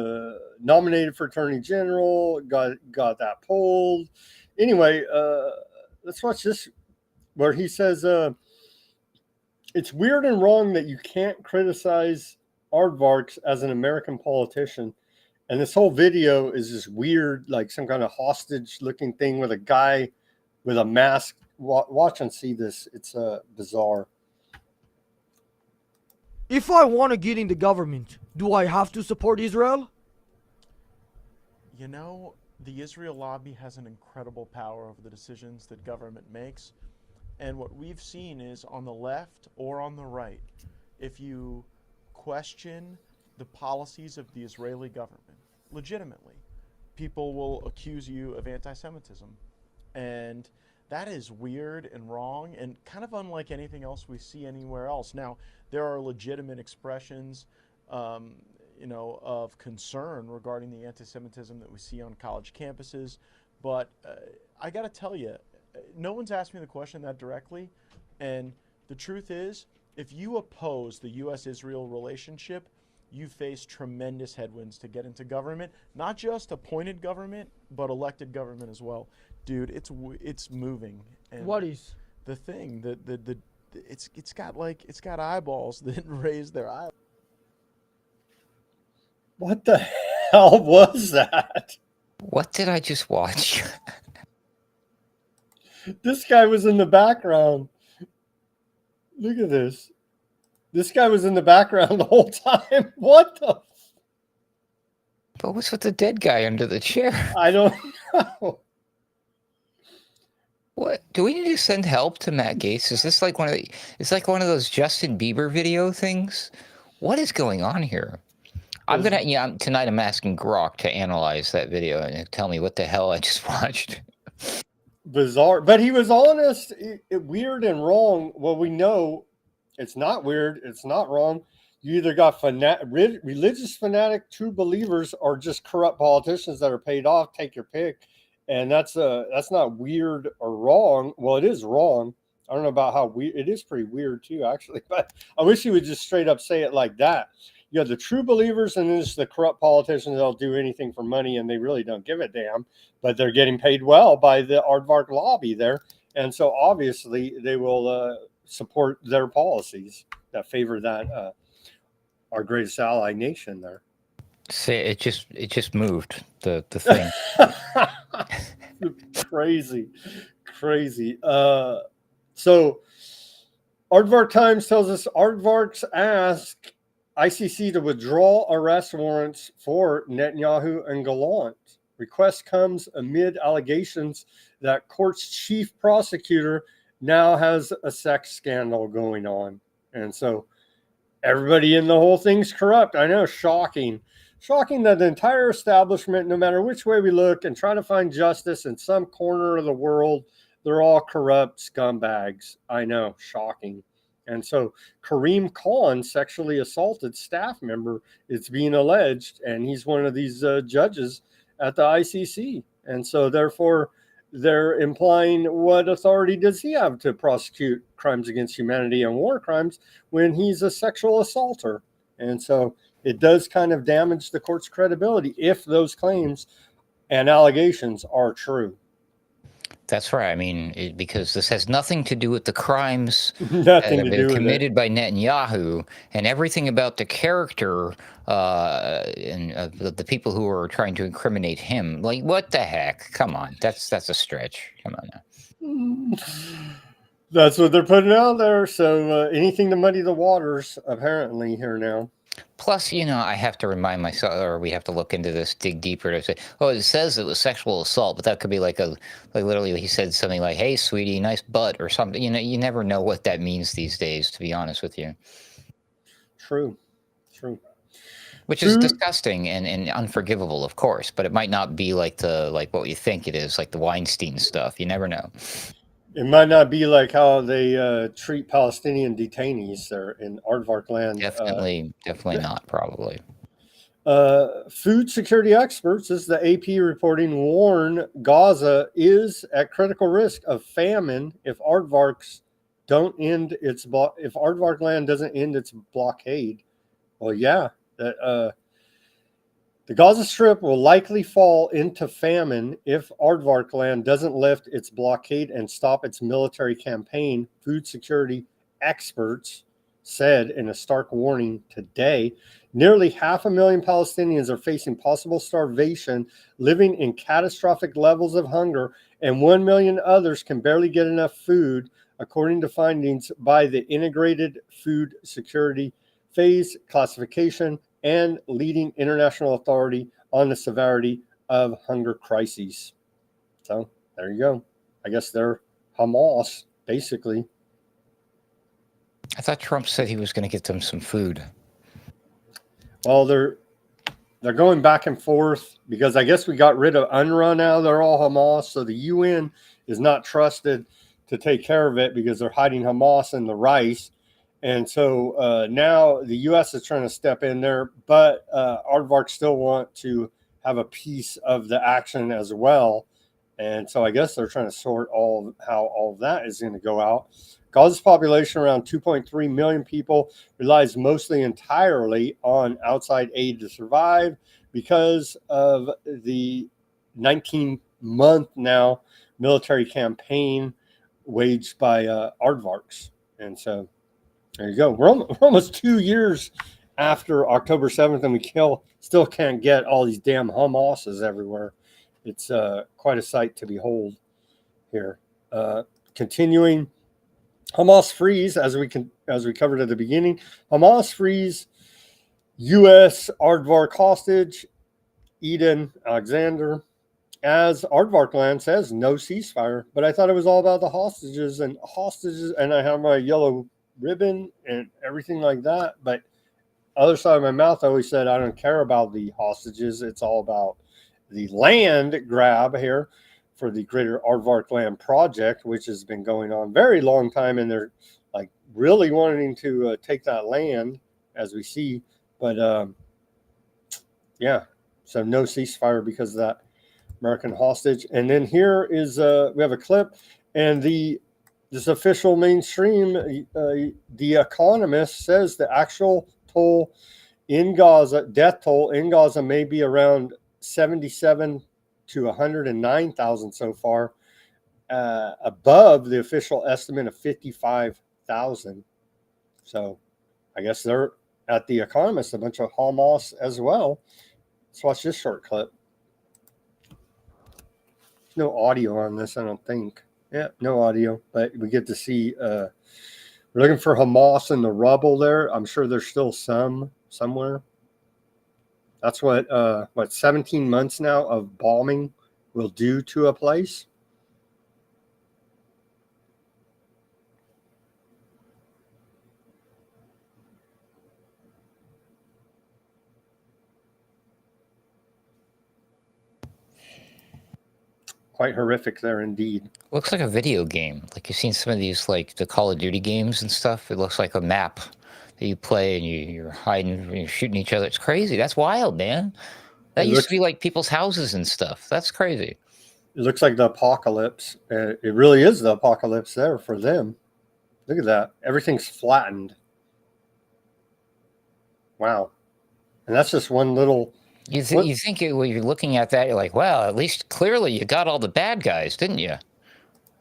nominated for attorney general, got that pulled. Anyway, let's watch this, where he says, it's weird and wrong that you can't criticize aardvarks as an American politician. And this whole video is this weird, like some kind of hostage-looking thing with a guy with a mask. Watch and see this. It's bizarre.
If I want to get into government, do I have to support Israel?
You know, the Israel lobby has an incredible power over the decisions that government makes. And what we've seen is on the left or on the right, if you question the policies of the Israeli government, legitimately, people will accuse you of anti-Semitism. And that is weird and wrong and kind of unlike anything else we see anywhere else. Now, there are legitimate expressions of concern regarding the anti-Semitism that we see on college campuses. But I got to tell you, no one's asked me the question that directly. And the truth is, if you oppose the U.S.-Israel relationship, you face tremendous headwinds to get into government, not just appointed government, but elected government as well. Dude, it's moving. And
What is
the thing? It's got eyeballs that raise their eyes.
What the hell was that?
What did I just watch?
This guy was in the background. Look at this. This guy was in the background the whole time. What the?
But what's with the dead guy under the chair?
I don't know.
What do we need to send help to Matt Gaetz? Is this like it's like one of those Justin Bieber video things? What is going on here? Tonight I'm asking Grok to analyze that video and tell me what the hell I just watched.
Bizarre, but he was honest. Weird and wrong. Well, we know it's not weird. It's not wrong. You either got religious fanatic true believers or just corrupt politicians that are paid off. Take your pick. And that's not weird or wrong. Well, it is wrong. I don't know about how weird. It is pretty weird too, actually. But I wish he would just straight up say it like that. You have the true believers, and then there's the corrupt politicians that'll do anything for money, and they really don't give a damn. But they're getting paid well by the aardvark lobby there, and so obviously they will support their policies that favor that our greatest ally nation there.
See, it just moved the thing.
Crazy. So Aardvark Times tells us aardvarks ask ICC to withdraw arrest warrants for Netanyahu and Gallant. Request comes amid allegations that court's chief prosecutor now has a sex scandal going on. And so everybody in the whole thing's corrupt. I know, shocking. Shocking that the entire establishment, no matter which way we look and try to find justice in some corner of the world, they're all corrupt scumbags. I know, shocking. And so Kareem Khan sexually assaulted staff member, it's being alleged, and he's one of these judges at the ICC. And so therefore, they're implying what authority does he have to prosecute crimes against humanity and war crimes when he's a sexual assaulter? And so it does kind of damage the court's credibility if those claims and allegations are true.
That's right. I mean, because this has nothing to do with the crimes
that
have been committed by Netanyahu, and everything about the character and the people who are trying to incriminate him. Like, what the heck? Come on, that's a stretch. Come on now.
That's what they're putting out there. So anything to muddy the waters, apparently, here now.
Plus, I have to remind myself, or we have to look into this, dig deeper to say, oh, it says it was sexual assault, but that could be like literally he said something like, hey, sweetie, nice butt or something. You never know what that means these days, to be honest with you.
True.
Which is disgusting and unforgivable, of course, but it might not be like what you think it is, like the Weinstein stuff. You never know.
It might not be like how they treat Palestinian detainees there in aardvark land.
Definitely not, probably.
Food security experts, this is the AP reporting, warn Gaza is at critical risk of famine if aardvark land doesn't end its blockade. Well, yeah, the Gaza Strip will likely fall into famine if aardvark land doesn't lift its blockade and stop its military campaign, food security experts said in a stark warning today. Nearly 500,000 Palestinians are facing possible starvation, living in catastrophic levels of hunger, and 1 million others can barely get enough food, according to findings by the Integrated Food Security Phase Classification and leading international authority on the severity of hunger crises. So there you go. I guess they're Hamas, basically.
I thought Trump said he was going to get them some food.
Well, they're going back and forth because I guess we got rid of UNRWA now. They're all Hamas. So the UN is not trusted to take care of it because they're hiding Hamas in the rice. And so now the U.S. is trying to step in there, but Aardvark still want to have a piece of the action as well. And so I guess they're trying to sort how all of that is going to go out. Gaza's population, around 2.3 million people, relies mostly entirely on outside aid to survive because of the 19-month now military campaign waged by Aardvarks. And so there you go. We're almost 2 years after October 7th, and we still can't get all these damn Hamosses everywhere. It's quite a sight to behold here. Continuing, Hamas frees, as we covered at the beginning. Hamas frees U.S. Aardvark hostage Eden Alexander. As Aardvark land says, no ceasefire. But I thought it was all about the hostages, and I have my yellow ribbon and everything like that. But other side of my mouth, I always said I don't care about the hostages. It's all about the land grab here for the Greater Aardvark Land Project, which has been going on a very long time, and they're like really wanting to take that land, as we see. But yeah, so no ceasefire because of that American hostage. And then here is we have a clip, and this official mainstream, The Economist, says the actual toll in Gaza, death toll in Gaza, may be around 77 to 109,000 so far, above the official estimate of 55,000. So I guess they're at The Economist, a bunch of Hamas as well. Let's watch this short clip. There's no audio on this, I don't think. Yeah, no audio, but we get to see we're looking for Hamas in the rubble there. I'm sure there's still somewhere. That's what 17 months now of bombing will do to a place. Quite horrific there indeed.
Looks like a video game. Like you've seen some of these, like the Call of Duty games and stuff. It looks like a map that you play, and you're hiding, and you're shooting each other. It's crazy. That's wild, man. That used to be like people's houses and stuff. That's crazy.
It looks like the apocalypse. It really is the apocalypse there for them. Look at that. Everything's flattened. Wow. And that's just one little...
You think when you're looking at that, you're like, well, at least clearly you got all the bad guys, didn't you?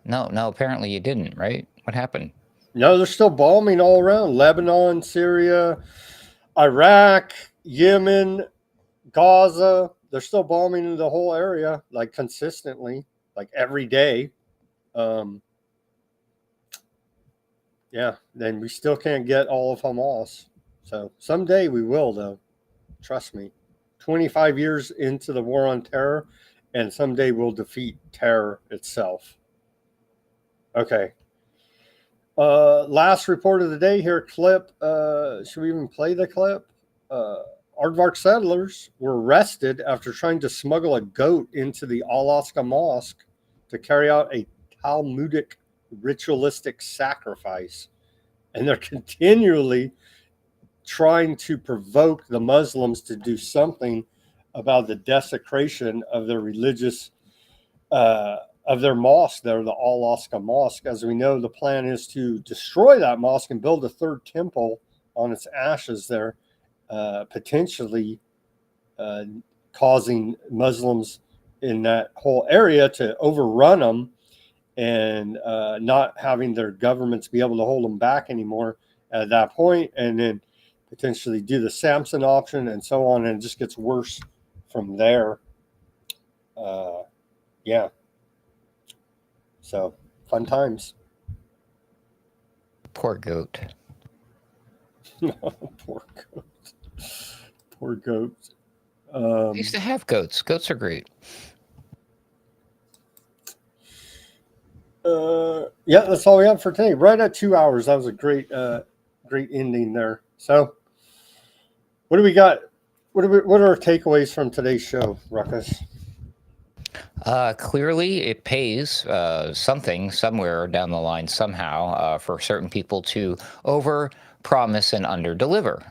No, apparently you didn't, right? What happened?
No, they're still bombing all around. Lebanon, Syria, Iraq, Yemen, Gaza. They're still bombing the whole area, like consistently, like every day. Yeah, then we still can't get all of Hamas. So someday we will, though. Trust me. 25 years into the war on terror, and someday we'll defeat terror itself. Okay. Last report of the day here, clip. Should we even play the clip? Aardvark settlers were arrested after trying to smuggle a goat into the Alaska Mosque to carry out a Talmudic ritualistic sacrifice. And they're continually trying to provoke the Muslims to do something about the desecration of their religious, of their mosque there, the Alaska Mosque. As we know, the plan is to destroy that mosque and build a third temple on its ashes there, potentially causing Muslims in that whole area to overrun them and not having their governments be able to hold them back anymore at that point, and then potentially do the Samson option and so on, and it just gets worse from there. Yeah. So, fun times.
Poor goat.
Poor goat. Poor goat.
I used to have goats. Goats are great.
Yeah, that's all we have for today. Right at 2 hours. That was a great ending there. So, what do we got? What are our takeaways from today's show, Ruckus?
Clearly, it pays something somewhere down the line somehow for certain people to over promise and under deliver.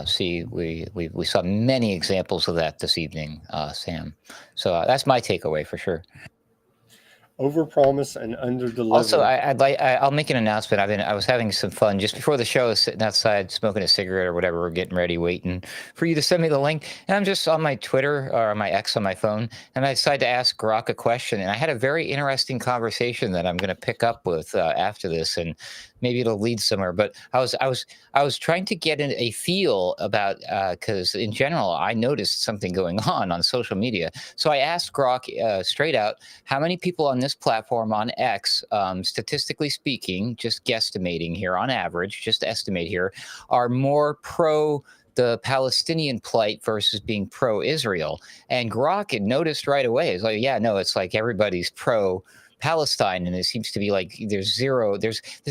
See, we saw many examples of that this evening, Sam. So that's my takeaway for sure.
Overpromise and underdeliver.
Also, I'll make an announcement. I was having some fun just before the show. I was sitting outside smoking a cigarette or whatever. We're getting ready, waiting for you to send me the link. And I'm just on my Twitter or on my X on my phone, and I decided to ask Grok a question. And I had a very interesting conversation that I'm going to pick up with after this, and maybe it'll lead somewhere. But I was trying to get a feel about because in general I noticed something going on social media. So I asked Grok straight out, how many people on this platform on X, statistically speaking, just guesstimating here on average, just estimate here, are more pro the Palestinian plight versus being pro-Israel? And Grok had noticed right away. It's like, yeah, no, it's like everybody's pro Palestine, and it seems to be like there's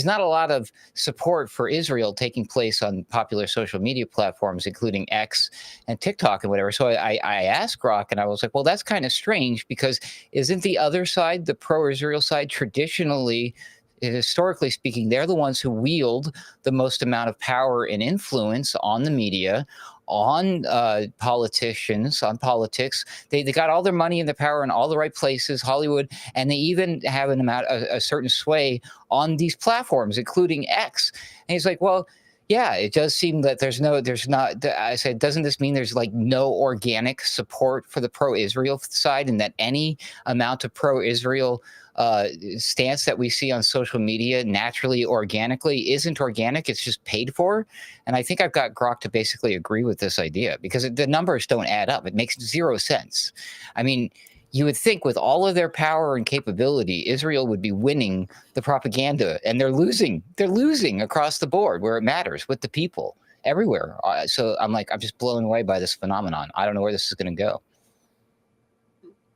not a lot of support for Israel taking place on popular social media platforms, including X and TikTok and whatever. So I asked Grok, and I was like, well, that's kind of strange, because isn't the other side, the pro-Israel side, traditionally, historically speaking, they're the ones who wield the most amount of power and influence on the media, on politicians, on politics. They got all their money and their power in all the right places, Hollywood, and they even have a certain sway on these platforms, including X. And he's like, well, yeah, it does seem that there's not. I said, doesn't this mean there's like no organic support for the pro-Israel side, and that any amount of pro-Israel stance that we see on social media naturally, organically, isn't organic, it's just paid for? And I think I've got Grok to basically agree with this idea, because the numbers don't add up. It makes zero sense. I mean, you would think with all of their power and capability, Israel would be winning the propaganda, and they're losing. They're losing across the board where it matters, with the people everywhere. So I'm just blown away by this phenomenon. I don't know where this is going to go.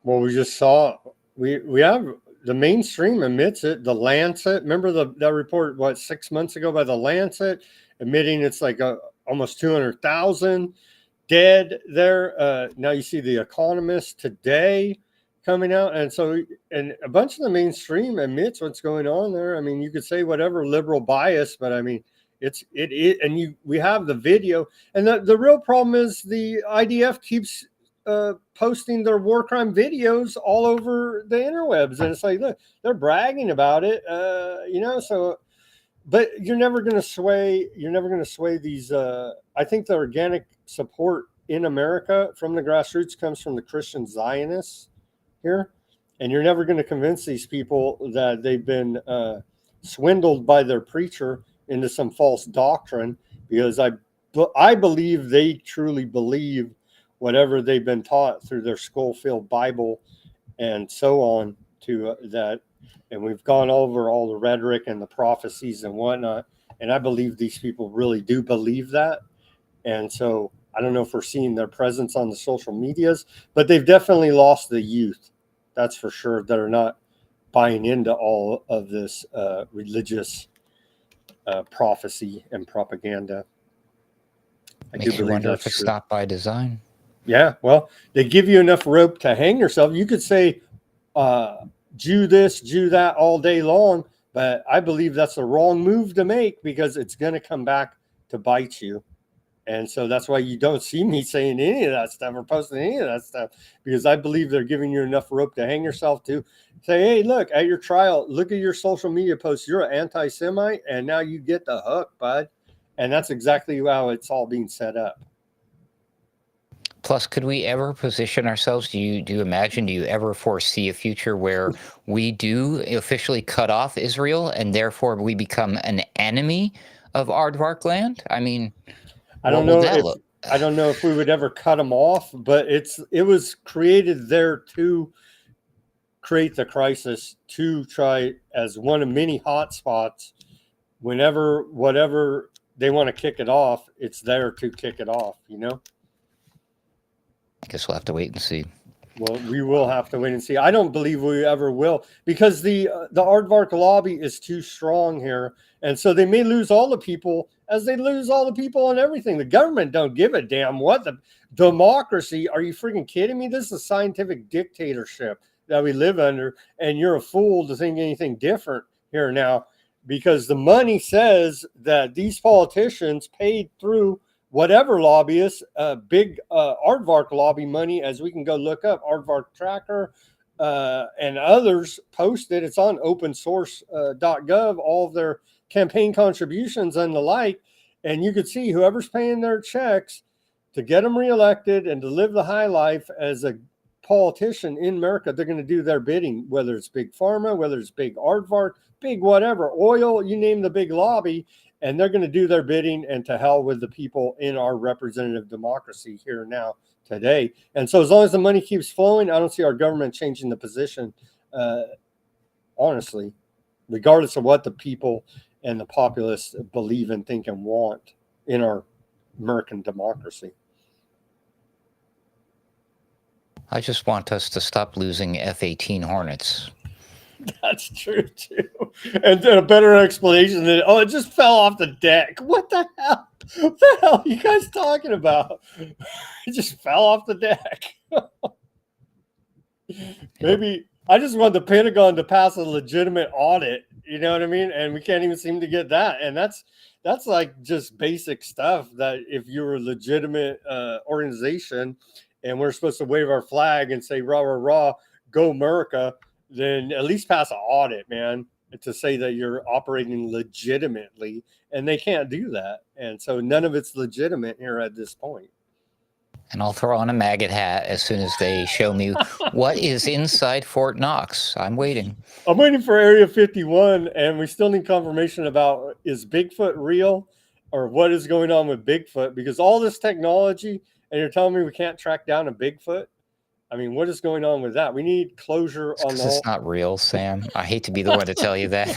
Well, we just saw, we have the mainstream admits it. The Lancet, remember that report, 6 months ago by the Lancet, admitting it's like almost 200,000 dead there. Now you see the Economist today coming out, and a bunch of the mainstream admits what's going on there. I mean, you could say whatever liberal bias, but I mean, we have the video, and the real problem is the IDF keeps posting their war crime videos all over the interwebs, and it's like, look, they're bragging about it, so. But you're never going to sway these. I think the organic support in America from the grassroots comes from the Christian Zionists here, and you're never going to convince these people that they've been swindled by their preacher into some false doctrine, because I believe they truly believe whatever they've been taught through their skull-filled Bible and so on to that. And we've gone over all the rhetoric and the prophecies and whatnot. And I believe these people really do believe that. And so I don't know if we're seeing their presence on the social medias, but they've definitely lost the youth. That's for sure. That are not buying into all of this religious prophecy and propaganda.
Makes you wonder if it's not by design.
Yeah, well, they give you enough rope to hang yourself. You could say, Jew this, Jew that all day long, but I believe that's the wrong move to make, because it's going to come back to bite you. And so that's why you don't see me saying any of that stuff or posting any of that stuff, because I believe they're giving you enough rope to hang yourself to. Say, hey, look, at your trial, look at your social media posts. You're an anti-Semite, and now you get the hook, bud. And that's exactly how it's all being set up.
Plus, could we ever position ourselves? Do you imagine, do you ever foresee a future where we do officially cut off Israel, and therefore we become an enemy of Aardvark land? I mean,
I don't know if we would ever cut them off, but it was created there to create the crisis, to try as one of many hotspots. Whatever they want to kick it off, it's there to kick it off,
I guess we'll have to wait and see.
Well, we will have to wait and see. I don't believe we ever will, because the Aardvark lobby is too strong here. And so they may lose all the people, as they lose all the people on everything. The government don't give a damn what the democracy. Are you freaking kidding me? This is a scientific dictatorship. that we live under, and you're a fool to think anything different here now, because the money says that these politicians paid through whatever lobbyists, big aardvark lobby money, as we can go look up, aardvark tracker, and others posted. It's on opensource.gov, all of their campaign contributions and the like, and you could see whoever's paying their checks to get them reelected and to live the high life as a politician in America. They're going to do their bidding, whether it's big pharma, whether it's big aardvark, big whatever, oil, you name the big lobby, and they're going to do their bidding, and to hell with the people in our representative democracy here now today. And so as long as the money keeps flowing, I don't see our government changing the position, honestly, regardless of what the people and the populace believe and think and want in our American democracy.
I just want us to stop losing F-18 Hornets.
That's true too. And then a better explanation than, oh, it just fell off the deck. What the hell? What the hell are you guys talking about? It just fell off the deck. Maybe I just want the Pentagon to pass a legitimate audit. You know what I mean? And we can't even seem to get that. And that's like just basic stuff that if you're a legitimate organization and we're supposed to wave our flag and say, rah, rah, rah, go America, then at least pass an audit, man, to say that you're operating legitimately. And they can't do that. And so none of it's legitimate here at this point.
And I'll throw on a maggot hat as soon as they show me what is inside Fort Knox. I'm waiting.
I'm waiting for Area 51, and we still need confirmation about, is Bigfoot real, or what is going on with Bigfoot? Because all this technology, and you're telling me we can't track down a Bigfoot? I mean, what is going on with that? We need closure on the whole.
It's not real, Sam. I hate to be the one to tell you that.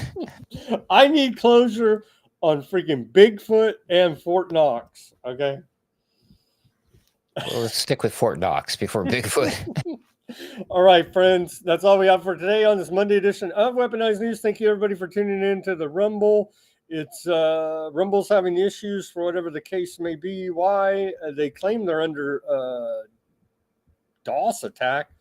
I need closure on freaking Bigfoot and Fort Knox, okay?
Well, let's stick with Fort Knox before Bigfoot.
All right, friends. That's all we have for today on this Monday edition of Weaponized News. Thank you, everybody, for tuning in to the Rumble. It's Rumble's having issues for whatever the case may be. Why? They claim they're under DOS attack.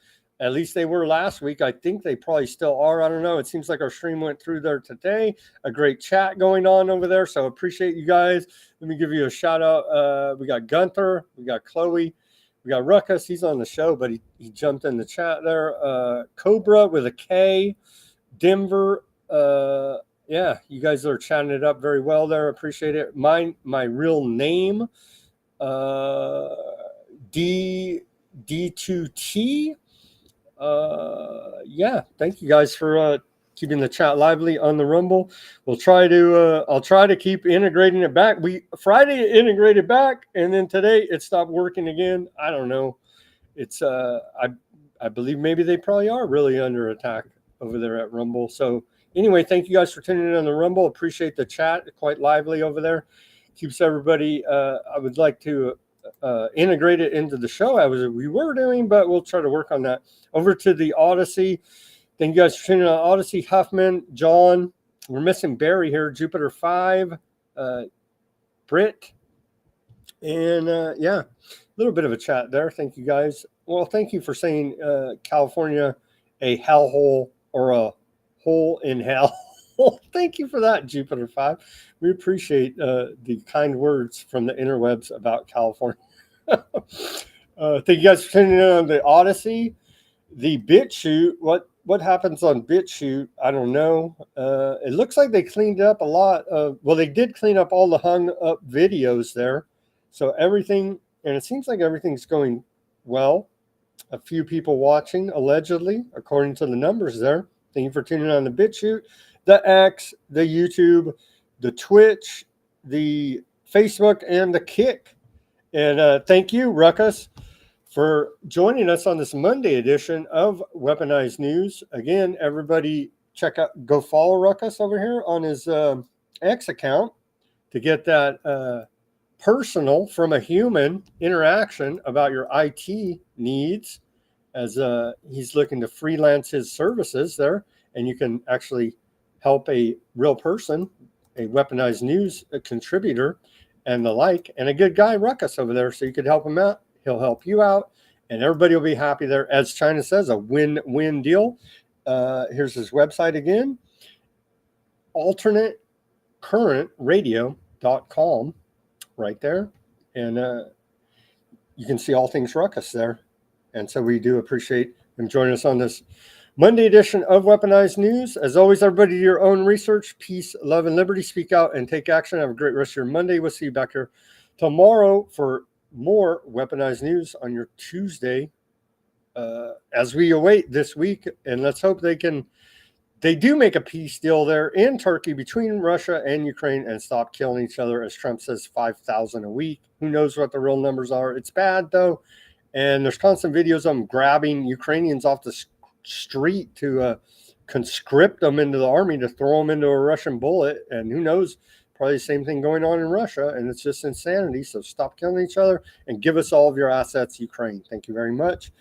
At least they were last week. I think they probably still are. I don't know. It seems like our stream went through there today. A great chat going on over there. So appreciate you guys. Let me give you a shout out. We got Gunther. We got Chloe. We got Ruckus. He's on the show, but he jumped in the chat there. Cobra with a K. Denver. Yeah, you guys are chatting it up very well there. Appreciate it. My real name. D2T. Yeah, thank you guys for keeping the chat lively on the Rumble. We'll try to I'll try to keep integrating it back. Friday it integrated back, and then today it stopped working again. I don't know. It's I believe maybe they probably are really under attack over there at Rumble. So anyway, thank you guys for tuning in on the Rumble. Appreciate the chat, quite lively over there. Keeps everybody I would like to integrate it into the show as we were doing, but we'll try to work on that. Over to the Odysee. Thank you guys for tuning in on Odysee. Huffman, John, we're missing Barry here. Jupiter 5, Britt, and yeah, a little bit of a chat there. Thank you guys. Well, thank you for saying California a hellhole or a hole in hell. Thank you for that, Jupiter 5. We appreciate the kind words from the interwebs about California. Thank you guys for tuning in on the Odysee. The Bitchute, what happens on Bitchute, I don't know. It looks like they cleaned up a lot of, well, they did clean up all the hung up videos there. So everything, and it seems like everything's going well. A few people watching, allegedly, according to the numbers there. Thank you for tuning on the Bitchute, the X, the YouTube, the Twitch, the Facebook, and the Kick. And thank you, Ruckus, for joining us on this Monday edition of Weaponized News. Again, everybody go follow Ruckus over here on his X account to get that personal from a human interaction about your IT needs, as he's looking to freelance his services there. And you can actually help a real person, a Weaponized News contributor and the like, and a good guy, Ruckus, over there. So you could help him out. He'll help you out. and everybody will be happy there. As China says, a win-win deal. Here's his website again, alternatecurrentradio.com, right there. And you can see all things ruckus there. And so we do appreciate him joining us on this Monday edition of Weaponized News. As always, everybody, do your own research. Peace, love, and liberty. Speak out and take action. Have a great rest of your Monday. We'll see you back here tomorrow for more Weaponized News on your Tuesday as we await this week. And let's hope they do make a peace deal there in Turkey between Russia and Ukraine and stop killing each other. As Trump says, 5,000 a week. Who knows what the real numbers are? It's bad, though. And there's constant videos of them grabbing Ukrainians off the street to conscript them into the army to throw them into a Russian bullet. And who knows, probably the same thing going on in Russia. And it's just insanity. So stop killing each other and give us all of your assets, Ukraine. Thank you very much.